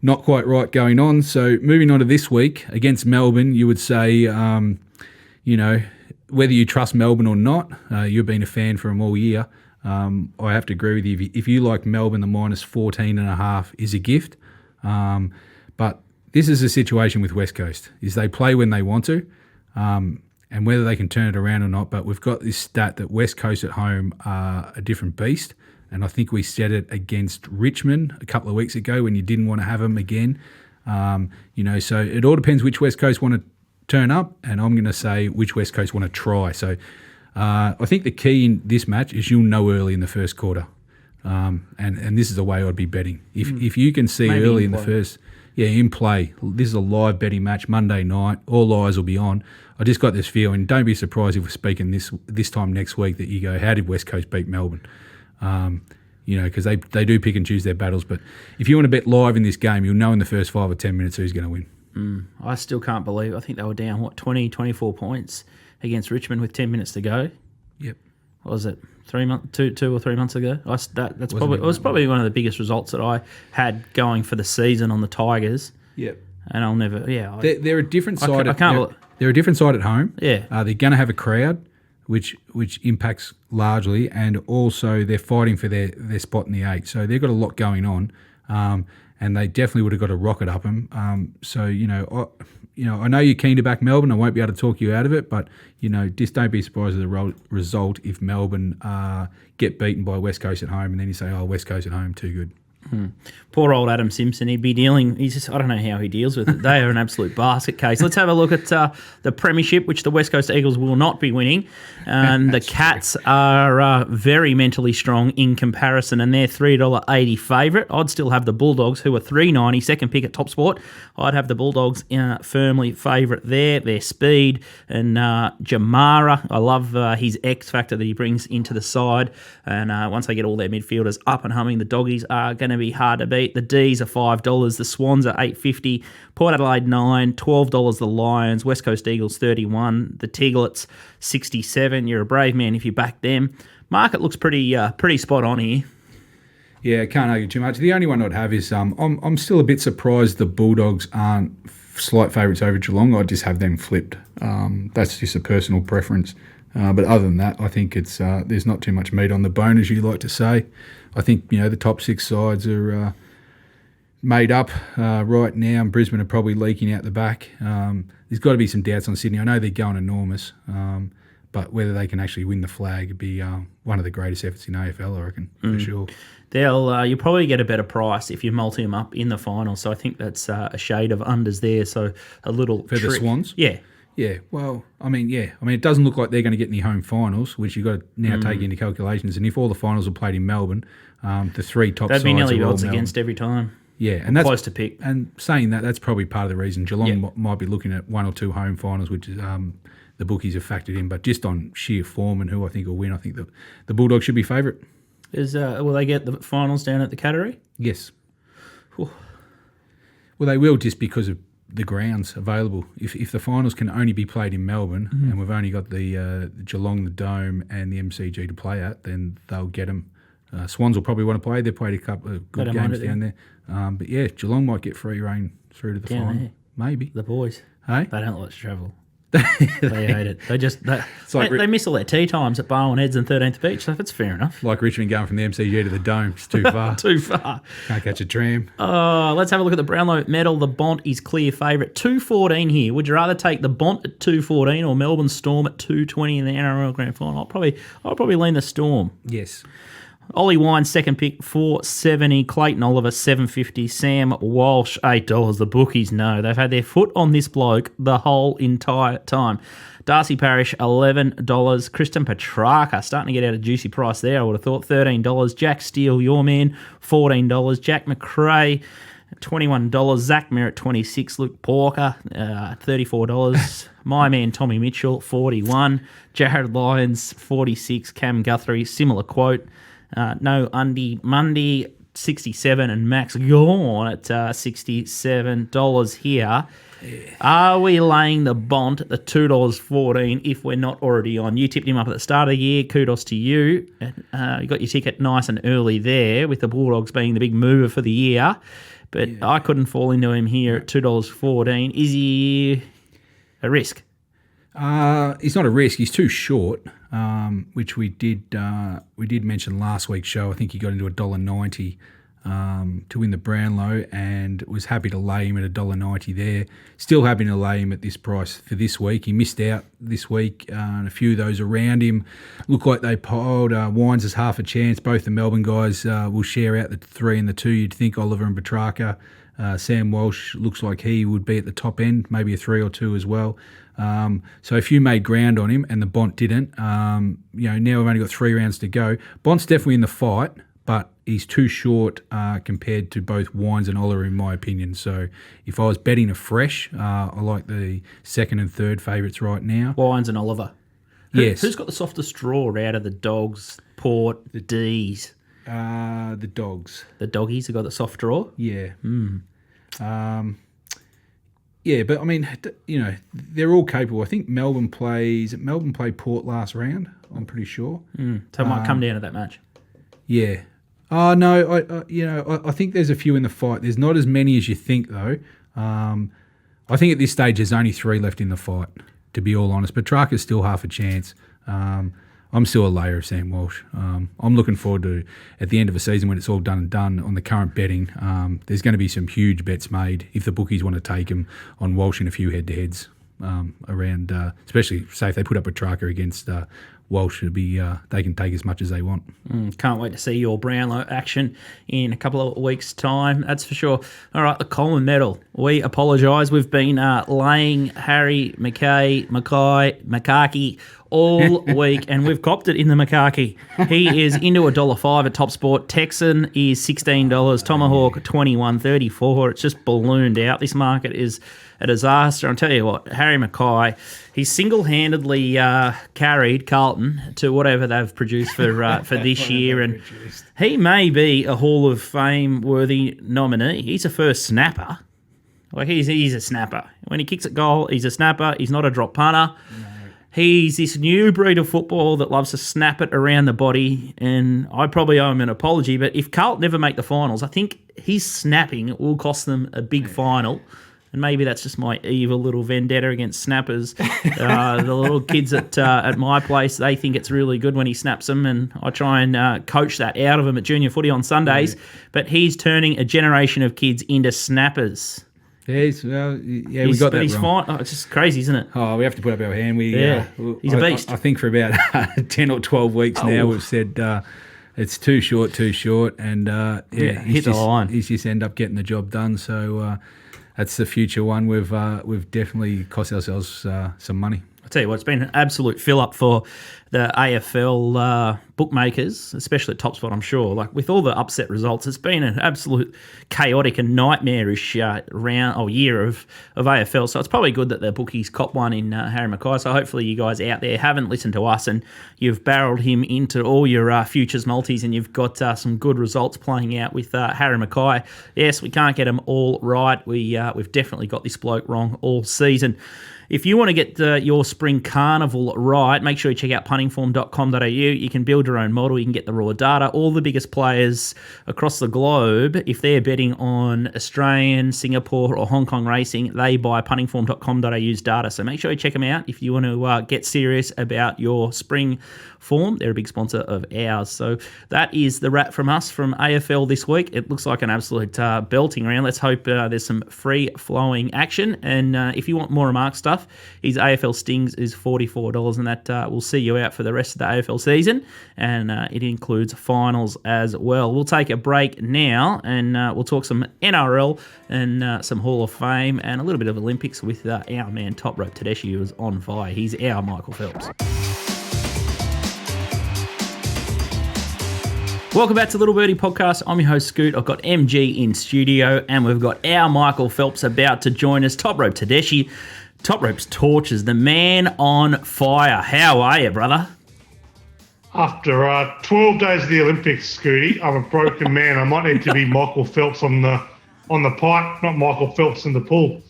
not quite right going on. So moving on to this week, against Melbourne, you would say, whether you trust Melbourne or not, you've been a fan for them all year. I have to agree with you. If you like Melbourne, the minus 14.5 is a gift. But this is a situation with West Coast, is they play when they want to. And whether they can turn it around or not, but we've got this stat that West Coast at home are a different beast, and I think we said it against Richmond a couple of weeks ago when you didn't want to have them again. So it all depends which West Coast want to turn up, and I'm going to say which West Coast want to try. So I think the key in this match is you'll know early in the first quarter, and this is the way I'd be betting. If you can see maybe early in the first... Yeah, in play. This is a live betting match, Monday night. All eyes will be on. I just got this feeling. Don't be surprised if we're speaking this time next week that you go, how did West Coast beat Melbourne? Because they do pick and choose their battles. But if you want to bet live in this game, you'll know in the first 5 or 10 minutes who's going to win. I still can't believe. I think they were down, 24 points against Richmond with 10 minutes to go. Yep. What was it? 2 or 3 months ago. It was probably one of the biggest results that I had going for the season on the Tigers. Yep. And I'll never. They're a different side. They're a different side at home. Yeah. They're going to have a crowd, which impacts largely, and also they're fighting for their spot in the 8. So they've got a lot going on, and they definitely would have got a rocket up them. I know you're keen to back Melbourne. I won't be able to talk you out of it, but just don't be surprised at the result if Melbourne get beaten by West Coast at home, and then you say, "Oh, West Coast at home, too good." Poor old Adam Simpson. He'd be dealing. I don't know how he deals with it. They are an absolute basket case. Let's have a look at the Premiership, which the West Coast Eagles will not be winning. And the Cats are very mentally strong in comparison, and they're $3.80 favourite. I'd still have the Bulldogs, who are $3.90, second pick at TopSport. I'd have the Bulldogs firmly favourite there. Their speed and Jamara. I love his X factor that he brings into the side. And once they get all their midfielders up and humming, the Doggies are going to be hard to beat. The D's are $5. The Swans are $8.50. Port Adelaide $9. $12 the Lions. West Coast Eagles $31. The Tiglets $67. You're a brave man if you back them. Market looks pretty spot on here. Yeah, can't argue too much. The only one I'd have is I'm still a bit surprised the Bulldogs aren't slight favourites over Geelong. I'd just have them flipped. That's just a personal preference. But other than that, I think it's there's not too much meat on the bone, as you like to say. I think the top 6 sides are made up right now, and Brisbane are probably leaking out the back. There's got to be some doubts on Sydney. I know they're going enormous, but whether they can actually win the flag would be one of the greatest efforts in AFL, I reckon, for sure. You'll probably get a better price if you multi them up in the final. So I think that's a shade of unders there. So a little for the Swans. Yeah. Yeah, well, I mean, it doesn't look like they're going to get any home finals, which you've got to now take into calculations. And if all the finals are played in Melbourne, the three top sides are all Melbourne. They'd be nearly odds against every time. Yeah, and that's close to pick. And saying that, that's probably part of the reason Geelong might be looking at one or two home finals, which is the bookies have factored in. But just on sheer form and who I think will win, I think the Bulldogs should be favourite. Will they get the finals down at the Cattery? Yes. Whew. Well, they will, just because of the grounds available. If the finals can only be played in Melbourne, and we've only got the Geelong, the Dome, and the MCG to play at, then they'll get them. Swans will probably want to play. They've played a couple of good games down there. But yeah, Geelong might get free reign through to the final. There. Maybe. The boys. Hey? They don't like to travel. They hate it. They miss all their tea times at Barwon Heads and 13th Beach, so that's fair enough. Like Richmond going from the MCG to the Dome. It's too far. Too far. Can't catch a tram. Let's have a look at the Brownlow medal. The Bont is clear favourite. 2.14 here. Would you rather take the Bont at 2.14 or Melbourne Storm at 2.20 in the NRL Grand Final? I'll probably lean the Storm. Yes. Ollie Wine, second pick, $4.70. Clayton Oliver, $7.50. Sam Walsh, $8. The bookies know. They've had their foot on this bloke the whole entire time. Darcy Parish, $11. Kristen Petrarca, starting to get out a juicy price there, I would have thought. $13. Jack Steele, your man, $14. Jack McRae, $21. Zach Merritt, $26. Luke Porker, $34. My man Tommy Mitchell, $41. Jared Lyons, $46. Cam Guthrie, similar quote. No Undy Mundy, $67, and Max Gawn at $67 here. Yeah. Are we laying the Bont at the $2.14 if we're not already on? You tipped him up at the start of the year. Kudos to you. You got your ticket nice and early there, with the Bulldogs being the big mover for the year. But I couldn't fall into him here at $2.14. Is he a risk? He's not a risk. He's too short, which we did mention last week's show. I think he got into $1.90 to win the Brownlow, and was happy to lay him at $1.90 there. Still happy to lay him at this price for this week. He missed out this week, and a few of those around him look like they piled. Wines is half a chance. Both the Melbourne guys will share out the 3 and the 2. You'd think Oliver and Petrarca. Sam Walsh looks like he would be at the top end, maybe a 3 or 2 as well. So if you made ground on him and the Bont didn't, now we've only got 3 rounds to go. Bont's definitely in the fight, but he's too short compared to both Wines and Oliver, in my opinion. So if I was betting afresh, I like the second and third favourites right now. Wines and Oliver. Yes. Who's got the softest draw out of the Dogs, Port, the D's? The Dogs. The Doggies have got the soft draw? Yeah. Yeah, but I mean, they're all capable. I think Melbourne played Port last round, I'm pretty sure. So it might come down to that match. Yeah. Oh no, I think there's a few in the fight. There's not as many as you think, though. I think at this stage there's only 3 left in the fight, to be all honest. Petrarca's still half a chance. I'm still a layer of Sam Walsh. I'm looking forward to, at the end of the season, when it's all done and done on the current betting, there's going to be some huge bets made if the bookies want to take him on Walsh in a few head-to-heads around, especially, say, if they put up Petrarca against Walsh, it'd be, they can take as much as they want. Can't wait to see your Brownlow action in a couple of weeks' time, that's for sure. All right, the Coleman medal. We apologise. We've been laying Harry McCarkey all week, and we've copped it in the McCarkey. He is into $1.05 at Top Sport. Texan is $16. Tomahawk $21.34. It's just ballooned out. This market is a disaster. I'll tell you what, Harry Mackay, he's single-handedly carried Carlton to whatever they've produced for this year, and he may be a Hall of Fame worthy nominee. He's a first snapper. Like he's a snapper. When he kicks a goal, he's a snapper. He's not a drop punter. No. He's this new breed of football that loves to snap it around the body, and I probably owe him an apology, but if Carlton never make the finals, I think his snapping will cost them a big final. And maybe that's just my evil little vendetta against snappers. The little kids at my place, they think it's really good when he snaps them, and I try and coach that out of them at junior footy on Sundays. Yeah. But he's turning a generation of kids into snappers. Yeah, we got that wrong. Fine. Oh, it's just crazy, isn't it? Oh, we have to put up our hand. He's a beast. I think for about 10 or 12 weeks now we've said it's too short, and hit the line. He's just end up getting the job done. So that's the future one. We've definitely cost ourselves some money. I tell you what, it's been an absolute fill-up for the AFL bookmakers, especially at Topspot, I'm sure. Like, with all the upset results, it's been an absolute chaotic and nightmarish year of AFL. So it's probably good that the bookies cop one in Harry Mackay. So hopefully you guys out there haven't listened to us and you've barreled him into all your futures multis, and you've got some good results playing out with Harry Mackay. Yes, we can't get them all right. We've definitely got this bloke wrong all season. If you want to get your spring carnival right, make sure you check out puntingform.com.au. You can build your own model. You can get the raw data. All the biggest players across the globe, if they're betting on Australian, Singapore or Hong Kong racing, they buy puntingform.com.au's data. So make sure you check them out if you want to get serious about your spring form. They're a big sponsor of ours. So that is the wrap from us from AFL this week. It looks like an absolute belting round. Let's hope there's some free-flowing action. And if you want more remark stuff, his AFL Stings is $44, and that will see you out for the rest of the AFL season. And it includes finals as well. We'll take a break now, and we'll talk some NRL and some Hall of Fame and a little bit of Olympics with our man Toprope Tedeschi, who is on fire. He's our Michael Phelps. Welcome back to Little Birdie Podcast. I'm your host, Scoot. I've got MG in studio, and we've got our Michael Phelps about to join us, Toprope Tedeschi. Toprope's torches, the man on fire. How are you, brother? After 12 days of the Olympics, Scooty, I'm a broken man. I might need to be Michael Phelps on the pipe, not Michael Phelps in the pool.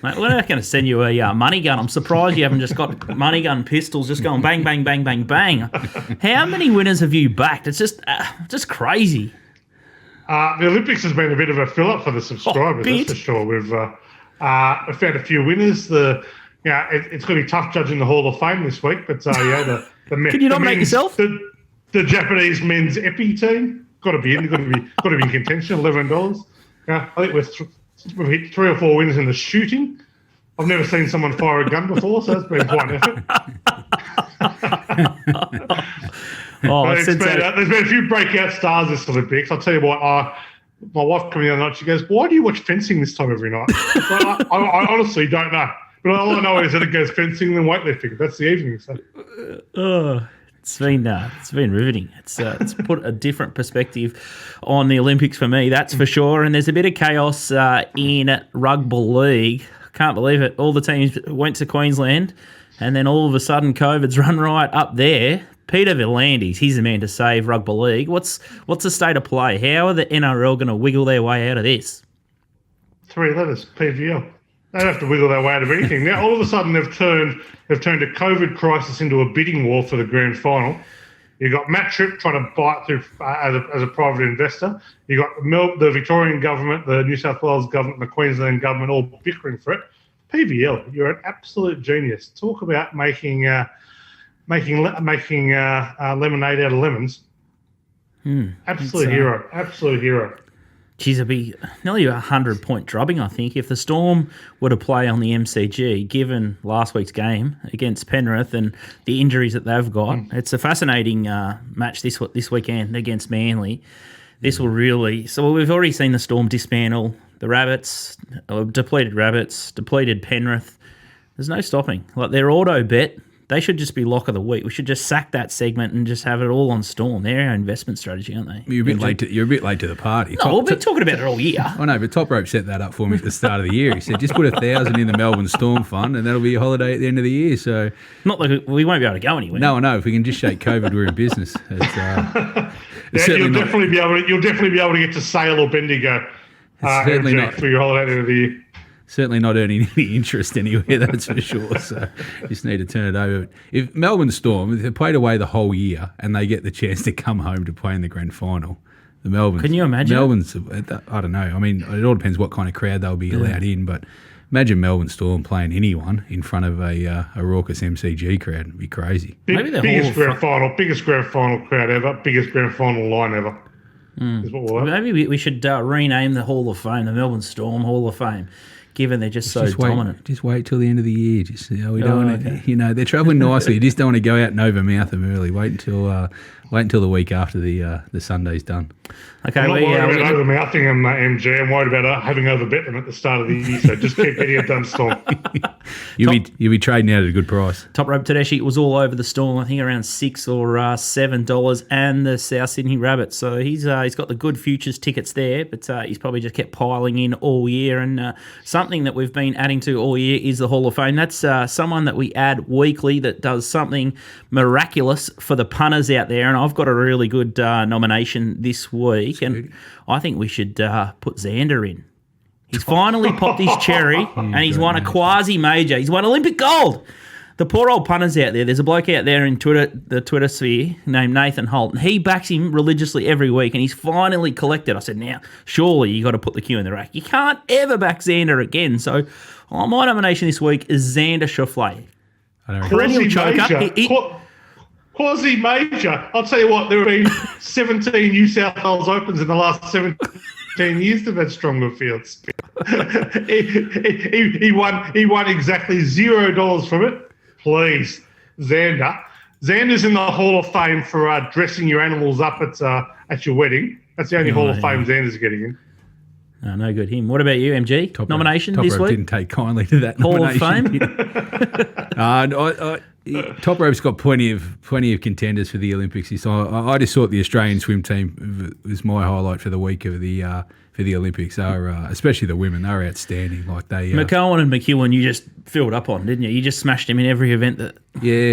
Mate, we're not going to send you a money gun. I'm surprised you haven't just got money gun pistols just going bang, bang, bang, bang, bang. How many winners have you backed? It's just crazy. The Olympics has been a bit of a fill-up for the subscribers, that's for sure. We've found a few winners. It's going to be tough judging the Hall of Fame this week, but the can you nominate yourself? The Japanese men's epi team got to be in. Got to be in contention. $11. I think we've hit 3 or 4 winners in the shooting. I've never seen someone fire a gun before, so that's been quite an effort. There's been a few breakout stars this Olympics. I'll tell you what, my wife came in the other night, she goes, "Why do you watch fencing this time every night?" I honestly don't know. But all I know is that it goes fencing and weightlifting. That's the evening. So. It's been riveting. It's put a different perspective on the Olympics for me, that's for sure. And there's a bit of chaos in Rugby League. Can't believe it. All the teams went to Queensland, and then all of a sudden COVID's run right up there. Peter V'landys, he's the man to save Rugby League. What's the state of play? How are the NRL going to wiggle their way out of this? 3 letters, PVL. They don't have to wiggle their way out of anything. Now, all of a sudden, they've turned a COVID crisis into a bidding war for the grand final. You've got Matt Tripp trying to buy it through as a private investor. You've got the Victorian government, the New South Wales government, and the Queensland government all bickering for it. PVL, you're an absolute genius. Talk about making lemonade out of lemons. Absolute hero. Geez, it'd be nearly a 100-point drubbing, I think, if the Storm were to play on the MCG, given last week's game against Penrith and the injuries that they've got. It's a fascinating match this weekend against Manly. This will really... So we've already seen the Storm dismantle the Rabbits, depleted Penrith. There's no stopping. Like, their auto bet, they should just be lock of the week. We should just sack that segment and just have it all on Storm. They're our investment strategy, aren't they? You're a bit late to the party. No, we've been talking about it all year. I know, but Toprope set that up for me at the start of the year. He said, just put 1,000 in the Melbourne Storm fund, and that'll be your holiday at the end of the year. So, not like we won't be able to go anywhere. No, I know. If we can just shake COVID, we're in business. You'll definitely be able to get to Sail or Bendigo. Certainly not for your holiday at the end of the year. Certainly not earning any interest anywhere, that's for sure. So just need to turn it over. If Melbourne Storm, if they played away the whole year and they get the chance to come home to play in the grand final, The Melbourne. Can you imagine? Melbourne's, I don't know. I mean, it all depends what kind of crowd they'll be allowed in, but imagine Melbourne Storm playing anyone in front of a raucous MCG crowd. It'd be crazy. Maybe the biggest grand final crowd ever, biggest grand final line ever. Is what we'll have. Maybe we should rename the Hall of Fame the Melbourne Storm Hall of Fame, given they're just dominant. Just wait till the end of the year. Just we don't want to, they're travelling nicely. You just don't want to go out and overmouth them early. Wait until the week after the Sunday's done. Okay, I'm not worried about overmouthing them, MG. I'm worried about having overbet them at the start of the year. So just keep getting it done, Storm. You'll be trading out at a good price. Toprope Tedeschi was all over the Storm. I think around $6 or $7, and the South Sydney Rabbits. So he's got the good futures tickets there, but he's probably just kept piling in all year. And something that we've been adding to all year is the Hall of Fame. That's someone that we add weekly that does something miraculous for the punters out there. And I've got a really good nomination this week. And I think we should put Xander in. He's finally popped his cherry, and he's won a quasi-major. He's won Olympic gold. The poor old punters out there, there's a bloke out there in the Twitter sphere named Nathan Holt, and he backs him religiously every week, and he's finally collected. I said, now, surely you got to put the cue in the rack. You can't ever back Xander again. So my nomination this week is Xander Schauffele. Perennial choker. Quasi-major. I'll tell you what, there have been 17 New South Wales Opens in the last 17 years that have had stronger fields. he won exactly $0 from it. Please, Xander. Xander's in the Hall of Fame for dressing your animals up at your wedding. That's the only Hall of Fame Xander's getting in. No good him. What about you, MG? Nomination this week? Didn't take kindly to that Hall nomination. of Fame? Top Rope's got plenty of contenders for the Olympics. So I just thought the Australian swim team was my highlight for the week of the Olympics. They were, especially the women, they were outstanding. Like they McCowan and McEwen, you just filled up on, didn't you? You just smashed him in every event that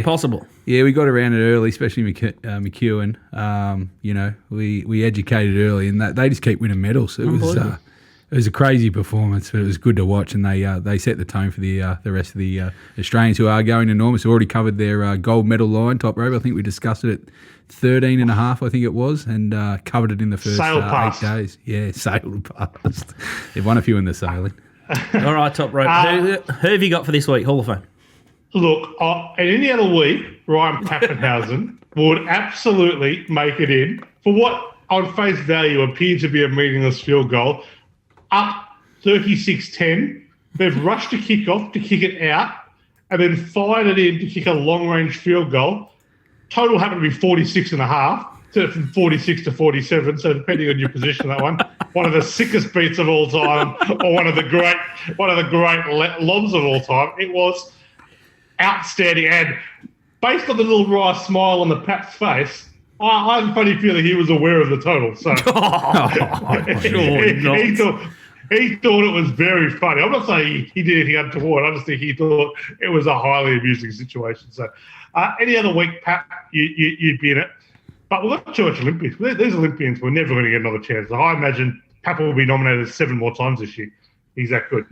possible. Yeah, we got around it early, especially McEwen. We educated early, and they just keep winning medals. It was a crazy performance, but it was good to watch, and they set the tone for the rest of the Australians who are going enormous. We've already covered their gold medal line, Top Rope. I think we discussed it at 13.5, I think it was, and covered it in the first 8 days. Yeah, sailed past. They've won a few in the sailing. All right, Top Rope. Who have you got for this week, Hall of Fame? Look, in any other week, Ryan Pappenhausen would absolutely make it in for what, on face value, appeared to be a meaningless field goal. Up 36-10. They've rushed to kick off to kick it out and then fired it in to kick a long-range field goal. Total happened to be 46.5, so from 46 to 47, so depending on your position, that one of the sickest beats of all time or one of the great lobs of all time. It was outstanding. And based on the little wry smile on the Pat's face, I have a funny feeling he was aware of the total. So he thought it was very funny. I'm not saying he did anything untoward. I just think he thought it was a highly amusing situation. So any other week, Pat, you'd be in it. But we've got too much Olympics. These Olympians were never going to get another chance. I imagine Pat will be nominated 7 more times this year. He's that good.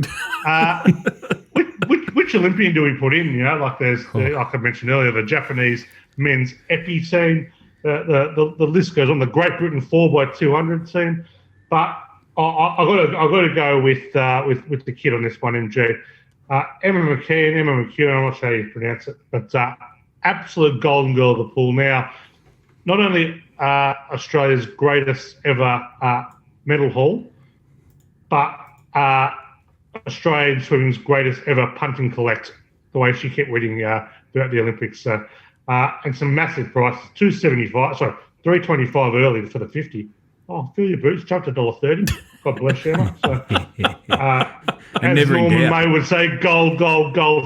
Which Olympian do we put in? Like like I mentioned earlier, the Japanese men's epi team. The list goes on. The Great Britain 4x200 team, but I got to go with the kid on this one, MG. Emma McKeon. I'm not sure how you pronounce it, but absolute golden girl of the pool. Now, not only Australia's greatest ever medal haul, but Australian swimming's greatest ever punt and collect. The way she kept winning throughout the Olympics. So. And some massive prices, $3.25 early for the 50. Oh, fill your boots, jumped to $1.30. God bless you. So, as Norman May would say, gold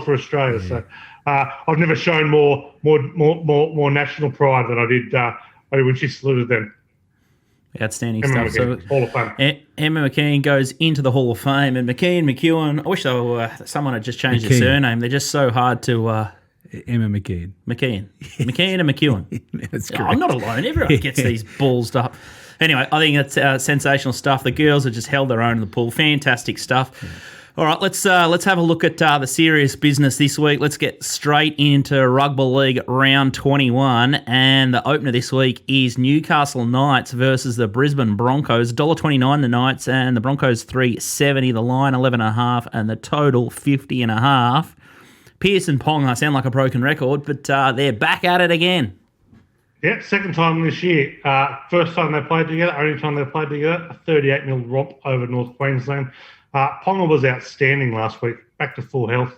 for Australia. Yeah. So I've never shown more national pride than I did when she saluted them. Outstanding Emma stuff. McKeon, Hall of Fame. Emma McKeon goes into the Hall of Fame, and McKeon. I wish someone had just changed their surname. They're just so hard to. Emma McKeon. McKeon and McEwen. That's correct. I'm not alone. Everyone gets these balls up. Anyway, I think it's sensational stuff. The girls have just held their own in the pool. Fantastic stuff. All right, let's have a look at the serious business this week. Let's get straight into Rugby League round 21, and the opener this week is Newcastle Knights versus the Brisbane Broncos. $1.29 the Knights, and the Broncos $3.70. The line 11.5, and the total 50.5. Pearce and Pong, I sound like a broken record, but they're back at it again. Yeah, second time this year. First time they played together, only time they played together, a 38-0 romp over North Queensland. Ponga was outstanding last week, back to full health.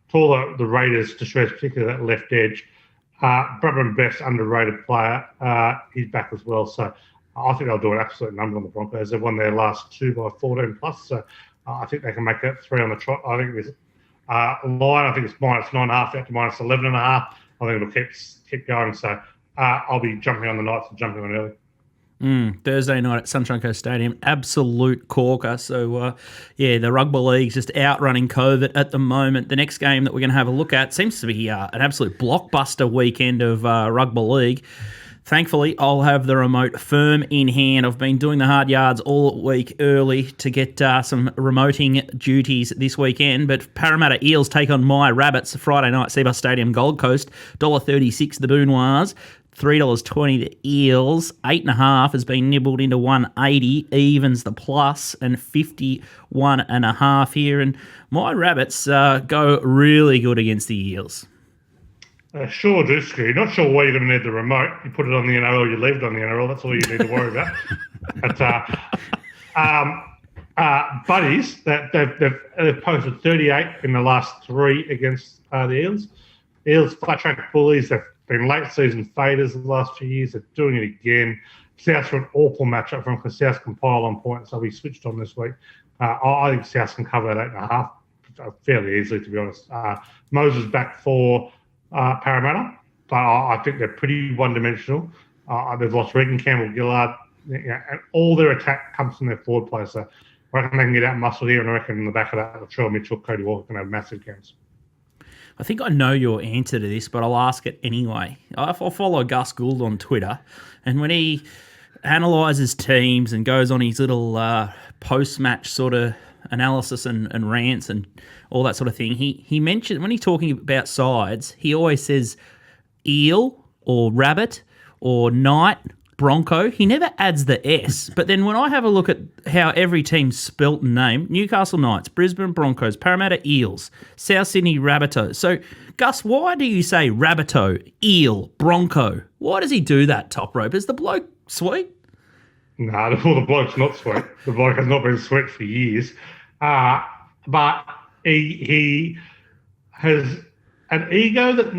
Tore the Raiders to shreds, particularly that left edge. Bradman Best, underrated player, he's back as well. So I think they'll do an absolute number on the Broncos. They've won their last two by 14 plus, so I think they can make that three on the trot. I think this line, I think it's -9.5 out to -11.5. I think it'll keep going. So I'll be jumping on the Knights and jumping on early. Thursday night at Sunshine Coast Stadium, absolute corker. So, the Rugby League's just outrunning COVID at the moment. The next game that we're going to have a look at seems to be an absolute blockbuster weekend of Rugby League. Thankfully, I'll have the remote firm in hand. I've been doing the hard yards all week early to get some remoting duties this weekend. But Parramatta Eels take on my Rabbits Friday night, Seabus Stadium, Gold Coast. $1.36 the Boonois. $3.20 the Eels. 8.5 has been nibbled into 180. Evens the plus, and 51.5 here. And my Rabbits go really good against the Eels. Sure do, Screw. Not sure why you're going to need the remote. You put it on the NRL, you leave it on the NRL. That's all you need to worry about. But buddies, they've posted 38 in the last three against the Eels. Eels flat track bullies. They've been late season faders the last few years. They're doing it again. South's an awful matchup for them because South can pile on points, so we switched on this week. I think South can cover that 8.5 fairly easily, to be honest. Moses back for Parramatta, but I think they're pretty one-dimensional. They've lost Regan Campbell-Gillard, and all their attack comes from their forward play. So I reckon they can get out muscle here, and I reckon in the back of that, Latrell Mitchell, Cody Walker can have massive games. I think I know your answer to this, but I'll ask it anyway. I follow Gus Gould on Twitter, and when he analyses teams and goes on his little post-match sort of analysis and rants and all that sort of thing, he mentioned, when he's talking about sides, he always says Eel or Rabbit or Knight, Bronco. He never adds the S. But then when I have a look at how every team's spelt and named, Newcastle Knights, Brisbane Broncos, Parramatta Eels, South Sydney Rabbitohs. So, Gus, why do you say Rabbitoh, Eel, Bronco? Why does he do that, Toprope? Is the bloke sweet? No, the bloke's not sweet. The bloke has not been sweet for years. But he has an ego that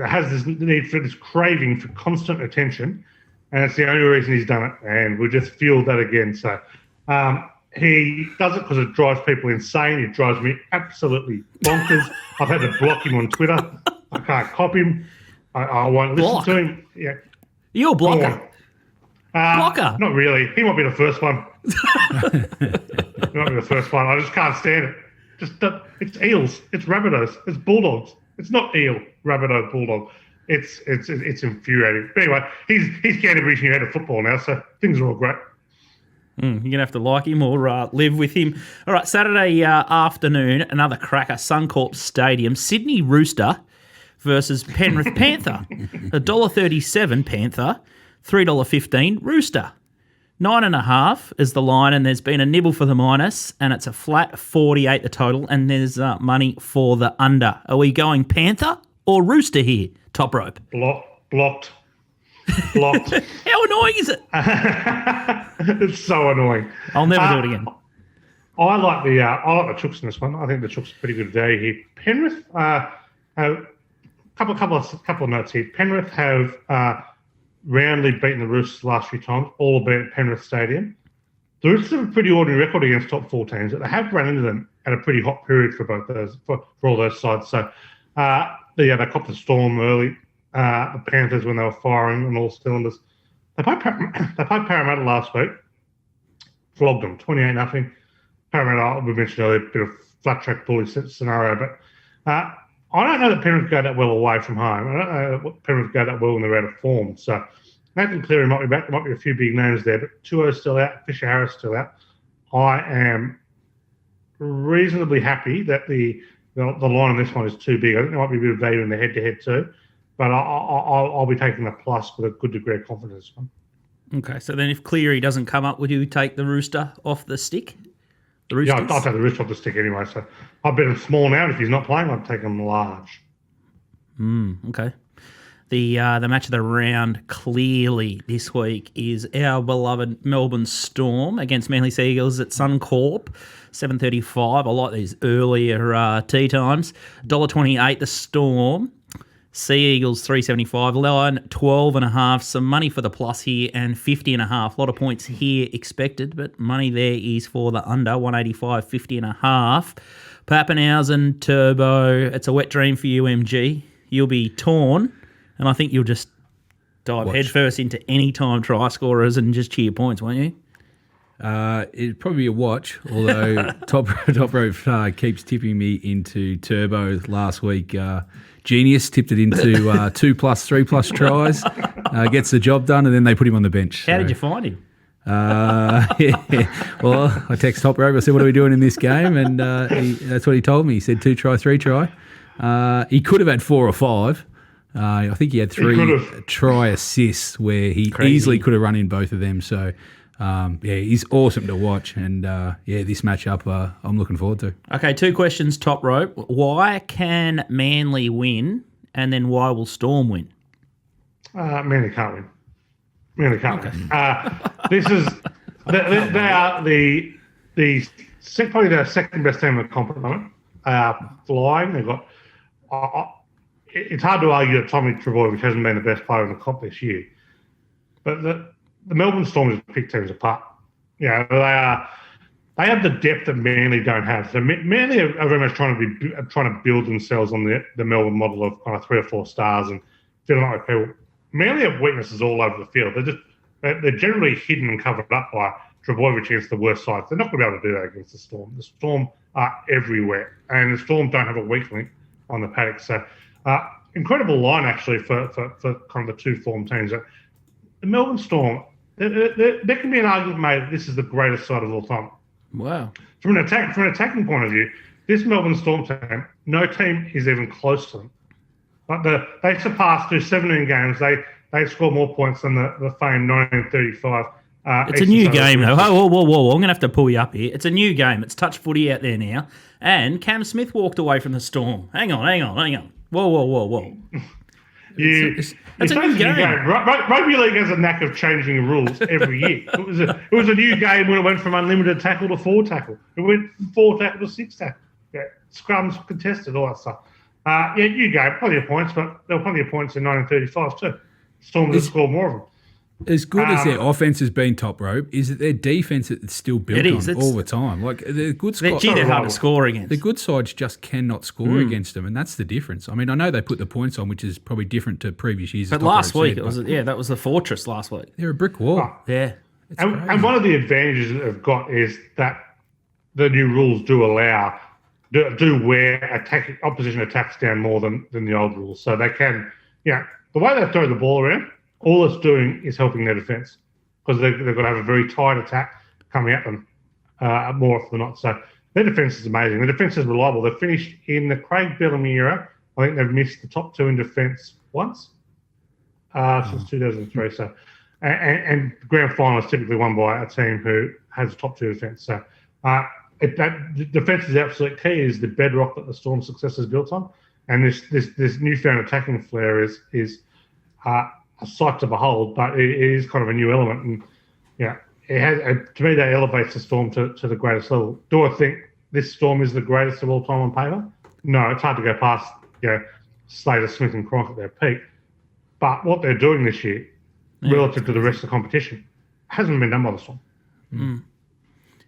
has this need for this craving for constant attention, and it's the only reason he's done it. And we just fueled that again. So he does it because it drives people insane. It drives me absolutely bonkers. I've had to block him on Twitter. I can't copy him. I won't listen to him. Yeah, you're a blocker. Blocker? Not really. He might be the first one. He might be the first one. I just can't stand it. It's Eels. It's Rabbitohs. It's Bulldogs. It's not Eel, Rabbitoh, Bulldog. It's infuriating. But anyway, he's Canterbury's new head of football now, so things are all great. You're going to have to like him or live with him. All right, Saturday afternoon, another cracker, Suncorp Stadium. Sydney Rooster versus Penrith Panther. $1.37 Panther, $3.15 Rooster. 9.5 is the line, and there's been a nibble for the minus, and it's a flat 48 the total, and there's money for the under. Are we going Panther or Rooster here, Toprope? Blocked. How annoying is it? It's so annoying. I'll never do it again. I like the Chooks in this one. I think the Chooks are pretty good day here. Penrith, couple of notes here. Penrith have roundly beaten the Roosters the last few times, all about Penrith Stadium. The Roosters have a pretty ordinary record against top four teams, but they have run into them at a pretty hot period for both those, for all those sides. So, they copped the storm early. The Panthers, when they were firing on all cylinders, they played Parramatta last week, flogged them 28-0. Parramatta, we mentioned earlier, a bit of flat track bully scenario, but I don't know that Penrith go that well away from home. I don't know that Penrith go that well when they're out of form. So Nathan Cleary might be back. There might be a few big names there, but Tuo's still out. Fisher Harris still out. I am reasonably happy that the line on this one is too big. I think there might be a bit of value in the head-to-head too, but I'll be taking the plus with a good degree of confidence. Okay, so then if Cleary doesn't come up, would you take the Rooster off the stick? Yeah, I'll take the Rooster off the stick anyway. So I'll bet him small now, and if he's not playing, I'll take him large. Okay. The match of the round clearly this week is our beloved Melbourne Storm against Manly Sea Eagles at Suncorp, 7:35. I like these earlier tee times. $1.28 the Storm. Sea Eagles 3.75. Line 12.5. Some money for the plus here and 50.5. A lot of points here expected, but money there is for the under 185, 50.5. Pappenhausen Turbo. It's a wet dream for you, MG. You'll be torn, and I think you'll just dive headfirst into any time try scorers and just cheer points, won't you? It'd probably be a watch, although Toprope keeps tipping me into Turbo last week. Genius tipped it into 2+, 3+ tries, gets the job done, and then they put him on the bench. How did you find him? Well, I text Toprope. I said, "What are we doing in this game?" And that's what he told me. He said 2 try, 3 try. He could have had 4 or 5. I think he had 3 try assists where he easily could have run in both of them. So. He's awesome to watch, and this matchup I'm looking forward to. Okay, 2 questions, top rope. Why can Manly win, and then why will Storm win? Manly can't win. Manly can't win. This is they are probably the second best team in the comp at the moment. Flying. They've got. It's hard to argue that Tommy Trebojevic hasn't been the best player in the comp this year, but the Melbourne Storm just pick teams apart. Yeah, they have the depth that Manly don't have. So Manly are very much trying to build themselves on the Melbourne model of kind of 3 or 4 stars and feeling like people. Manly have weaknesses all over the field. They're generally hidden and covered up by Trebojevic against the worst sides. They're not going to be able to do that against the Storm. The Storm are everywhere, and the Storm don't have a weak link on the paddock. So incredible line actually for kind of the 2 form teams. The Melbourne Storm. There can be an argument made that this is the greatest side of all time. Wow. From an attacking point of view, this Melbourne Storm team, no team is even close to them. But they surpassed through 17 games. They score more points than the famed 1935. It's a new game, though. Whoa. I'm going to have to pull you up here. It's a new game. It's touch footy out there now. And Cam Smith walked away from the Storm. Hang on. Whoa. It's a new game. Rugby league has a knack of changing the rules every year. It was a new game when it went from unlimited tackle to 4 tackle. It went from 4 tackle to 6 tackle. Yeah, scrums contested, all that stuff. New game, plenty of points, but there were plenty of points in 1935 too. Storm just scored more of them. As good as their offense has been, top rope, is that their defense that's still built on all the time. Like the good they're hard to score against. The good sides just cannot score against them, and that's the difference. I mean, I know they put the points on, which is probably different to previous years. But last week, that was the fortress last week. They're a brick wall. Yeah. And one of the advantages that they've got is that the new rules do wear opposition attacks down more than the old rules. So they can, the way they throw the ball around, all it's doing is helping their defence because they've got to have a very tight attack coming at them more often than not. So their defence is amazing. Their defence is reliable. They've finished in the Craig Bellamy era. I think they've missed the top 2 in defence once since 2003. So, and the grand final is typically won by a team who has a top 2 defence. So the defence is absolute key. Is the bedrock that the Storm's success is built on, and this newfound attacking flair is a sight to behold, but it is kind of a new element, and it has to me that elevates the Storm to the greatest level. Do I think this Storm is the greatest of all time on paper? No, it's hard to go past Slater, Smith, and Cronk at their peak. But what they're doing this year, relative to the rest of the competition, hasn't been done by the Storm.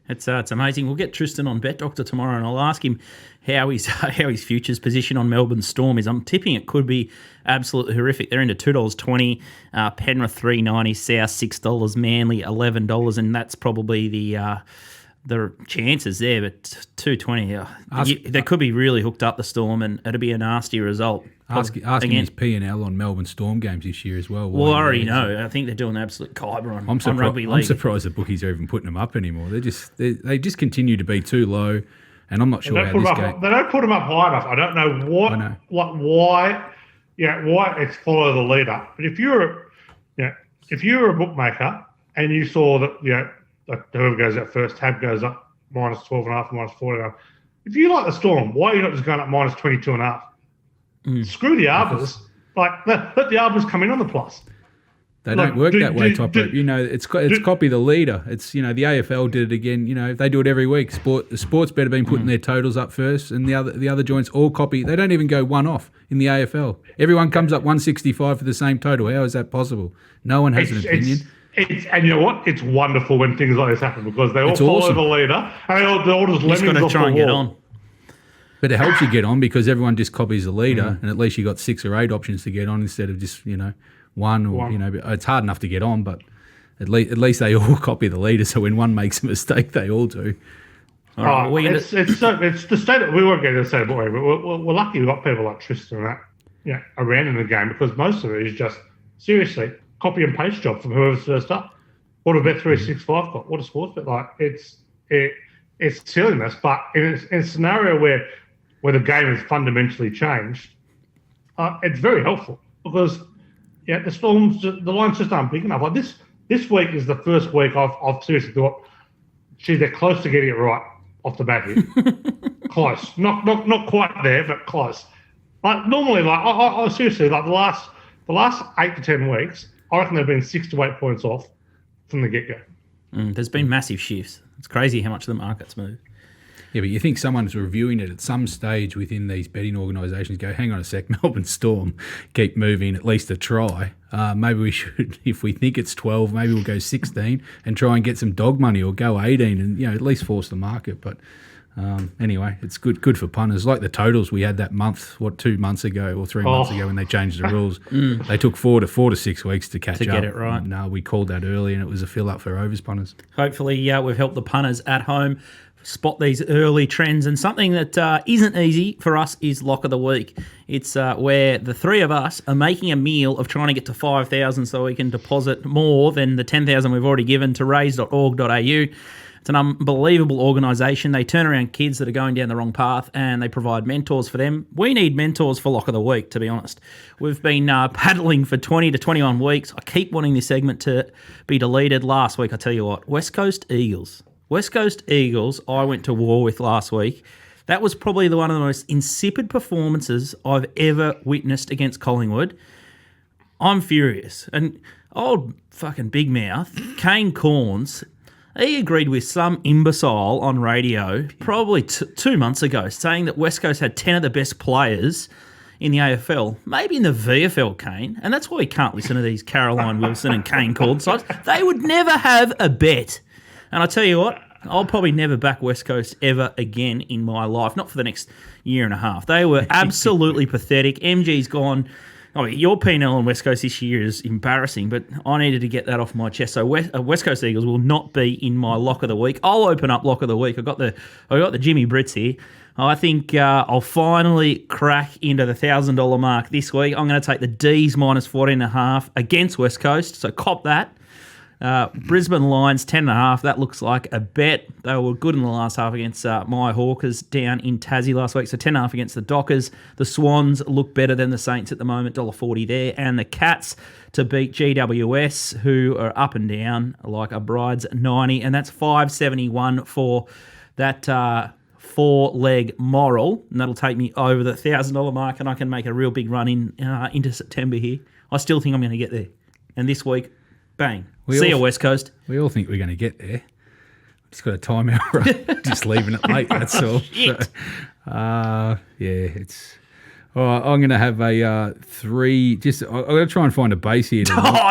It's amazing. We'll get Tristan on Bet Doctor tomorrow, and I'll ask him how his futures position on Melbourne Storm is. I'm tipping it could be absolutely horrific. They're into $2.20, Penrith $3.90, South $6, Manly $11, and that's probably the chances there. But $2.20, they could be really hooked up the Storm, and it'll be a nasty result. Asking his P&L on Melbourne Storm games this year as well. Well, I already know. I think they're doing an absolute kyber on rugby league. I'm surprised the bookies are even putting them up anymore. They just continue to be too low. And I'm not sure how this game. They don't put them up high enough. I don't know why. Yeah, why it's follow the leader. But if you're a bookmaker and you saw that like whoever goes out first, tab goes up minus 12.5, minus 14.5. If you like the Storm, why are you not just going up minus 22.5? Screw the Arbors. Like let the Arbors come in on the plus. They don't work that way, Toprope. It's copy the leader. It's the AFL did it again. They do it every week. The sports bet have been putting their totals up first, and the other joints all copy. They don't even go one off in the AFL. Everyone comes up 165 for the same total. How is that possible? No one has an opinion. And you know what? It's wonderful when things like this happen because they all follow the leader and they all just lemmings off the wall. Get on. But it helps you get on because everyone just copies the leader, and at least you got 6 or 8 options to get on instead of just one or it's hard enough to get on, but at least they all copy the leader. So when one makes a mistake, they all do. It's the state that we won't get to the state of boy, but we're lucky we've got people like Tristan and that around in the game because most of it is just seriously copy and paste job from whoever's first up. What a Bet365 got? What a sports bet like? It's silliness, but in a scenario where the game has fundamentally changed, it's very helpful because the Storms, the lines just aren't big enough. Like this week is the first week I've seriously thought, geez, they're close to getting it right off the bat here. Close, not quite there, but close. Like normally, I seriously like the last 8 to 10 weeks, I reckon they've been 6 to 8 points off from the get go. There's been massive shifts. It's crazy how much the market's moved. Yeah, but you think someone's reviewing it at some stage within these betting organisations, go, hang on a sec, Melbourne Storm, keep moving, at least a try. Maybe we should, if we think it's 12, maybe we'll go 16 and try and get some dog money or go 18 and, at least force the market. But anyway, it's good for punters. Like the totals we had that month, 2 months ago or 3 months ago when they changed the rules. They took 4 to 6 weeks to catch up. To get it right. No, we called that early and it was a fill-up for overs punters. Hopefully, we've helped the punters at home spot these early trends. And something that isn't easy for us is Lock of the Week. It's where the three of us are making a meal of trying to get to 5,000 so we can deposit more than the 10,000 we've already given to raise.org.au. It's an unbelievable organisation. They turn around kids that are going down the wrong path and they provide mentors for them. We need mentors for Lock of the Week, to be honest. We've been paddling for 20 to 21 weeks. I keep wanting this segment to be deleted. Last week, I tell you what, West Coast Eagles, I went to war with last week. That was probably one of the most insipid performances I've ever witnessed against Collingwood. I'm furious. And old fucking big mouth, Kane Corns, he agreed with some imbecile on radio probably 2 months ago saying that West Coast had 10 of the best players in the AFL, maybe in the VFL, Kane. And that's why we can't listen to these Caroline Wilson and Kane Corns sides. They would never have a bet. And I tell you what, I'll probably never back West Coast ever again in my life, not for the next year and a half. They were absolutely pathetic. MG's gone. Your P&L on West Coast this year is embarrassing, but I needed to get that off my chest. So West Coast Eagles will not be in my Lock of the Week. I'll open up Lock of the Week. I got the Jimmy Brits here. I think I'll finally crack into the $1,000 mark this week. I'm going to take the D's minus 14.5 against West Coast, so cop that. Brisbane Lions 10.5. That looks like a bet. They were good in the last half against my Hawkers down in Tassie last week. So 10.5 against the Dockers. The Swans look better than the Saints at the moment. $1.40 there. And the Cats to beat GWS, who are up and down like a bride's 90. And that's $5.71 for that 4-leg moral. And that'll take me over the $1,000 mark. And I can make a real big run into September here. I still think I'm going to get there. And this week, bang. See you, West Coast. We all think we're going to get there. Just got a timeout, right? Just leaving it late, that's all. Shit. So, it's... All right, I'm going to have a 3... I'm going to try and find a base here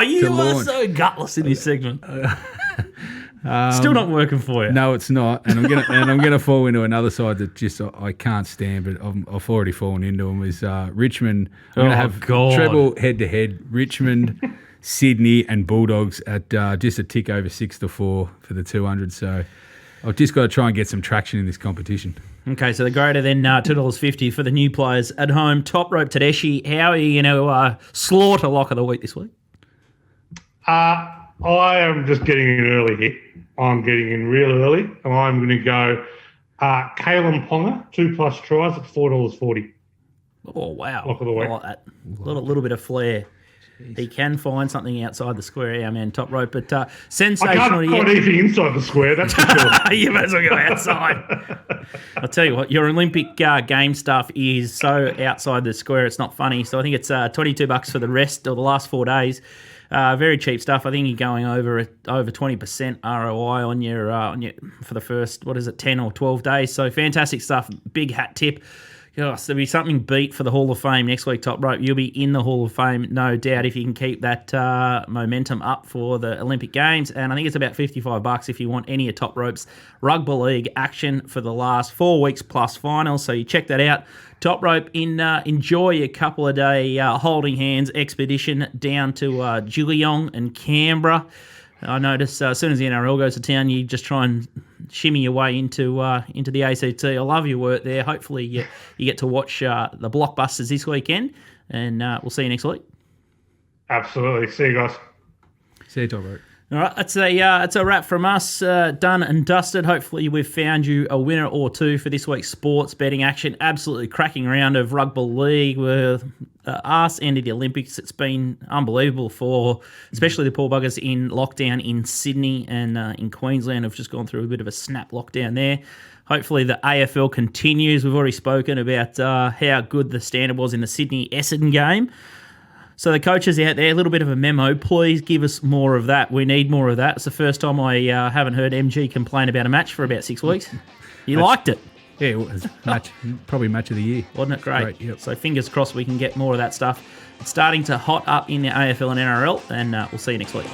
you are so gutless in this segment. Still not working for you. No, it's not. And I'm going to fall into another side that just I can't stand, but I've already fallen into them, is Richmond. I'm going to have treble head-to-head. Richmond... Sydney and Bulldogs at just a tick over 6-4 for the 200. So I've just got to try and get some traction in this competition. Okay, so the greater than $2.50 for the new players at home. Toprope Tedeschi, how are you going to slaughter Lock of the Week this week? I am just getting in early here. I'm getting in real early, and I'm going to go Kalen Ponga, 2+ tries at $4.40. Oh, wow. Lock of the week. I like that. A little bit of flair. He can find something outside the square, our man Toprope, but sensational. I can't find anything inside the square, that's for sure. You might as well go outside. I'll tell you what, your Olympic game stuff is so outside the square, it's not funny. So I think it's $22 for the rest of the last 4 days. Very cheap stuff. I think you're going over 20% ROI on your for the first 10 or 12 days. So fantastic stuff. Big hat tip. Gosh, there'll be something beat for the Hall of Fame next week, Toprope. You'll be in the Hall of Fame, no doubt, if you can keep that momentum up for the Olympic Games. And I think it's about $55 if you want any of Toprope's Rugby League action for the last 4 weeks plus finals. So you check that out. Toprope, enjoy a couple of day holding hands expedition down to Geelong and Canberra. I notice as soon as the NRL goes to town, you just try and shimmy your way into the ACT. I love your work there. Hopefully you get to watch the blockbusters this weekend, and we'll see you next week. Absolutely. See you guys. See you, Toprope. All right, that's a wrap from us. Done and dusted. Hopefully we've found you a winner or two for this week's sports betting action. Absolutely cracking round of rugby league with us and the Olympics. It's been unbelievable for especially the poor buggers in lockdown in Sydney and in Queensland have just gone through a bit of a snap lockdown there. Hopefully the AFL continues. We've already spoken about how good the standard was in the Sydney-Essendon game. So the coaches out there, a little bit of a memo. Please give us more of that. We need more of that. It's the first time I haven't heard MG complain about a match for about 6 weeks. You liked it. Yeah, it was probably match of the year. Wasn't it great? Yep. So fingers crossed we can get more of that stuff. It's starting to hot up in the AFL and NRL, and we'll see you next week.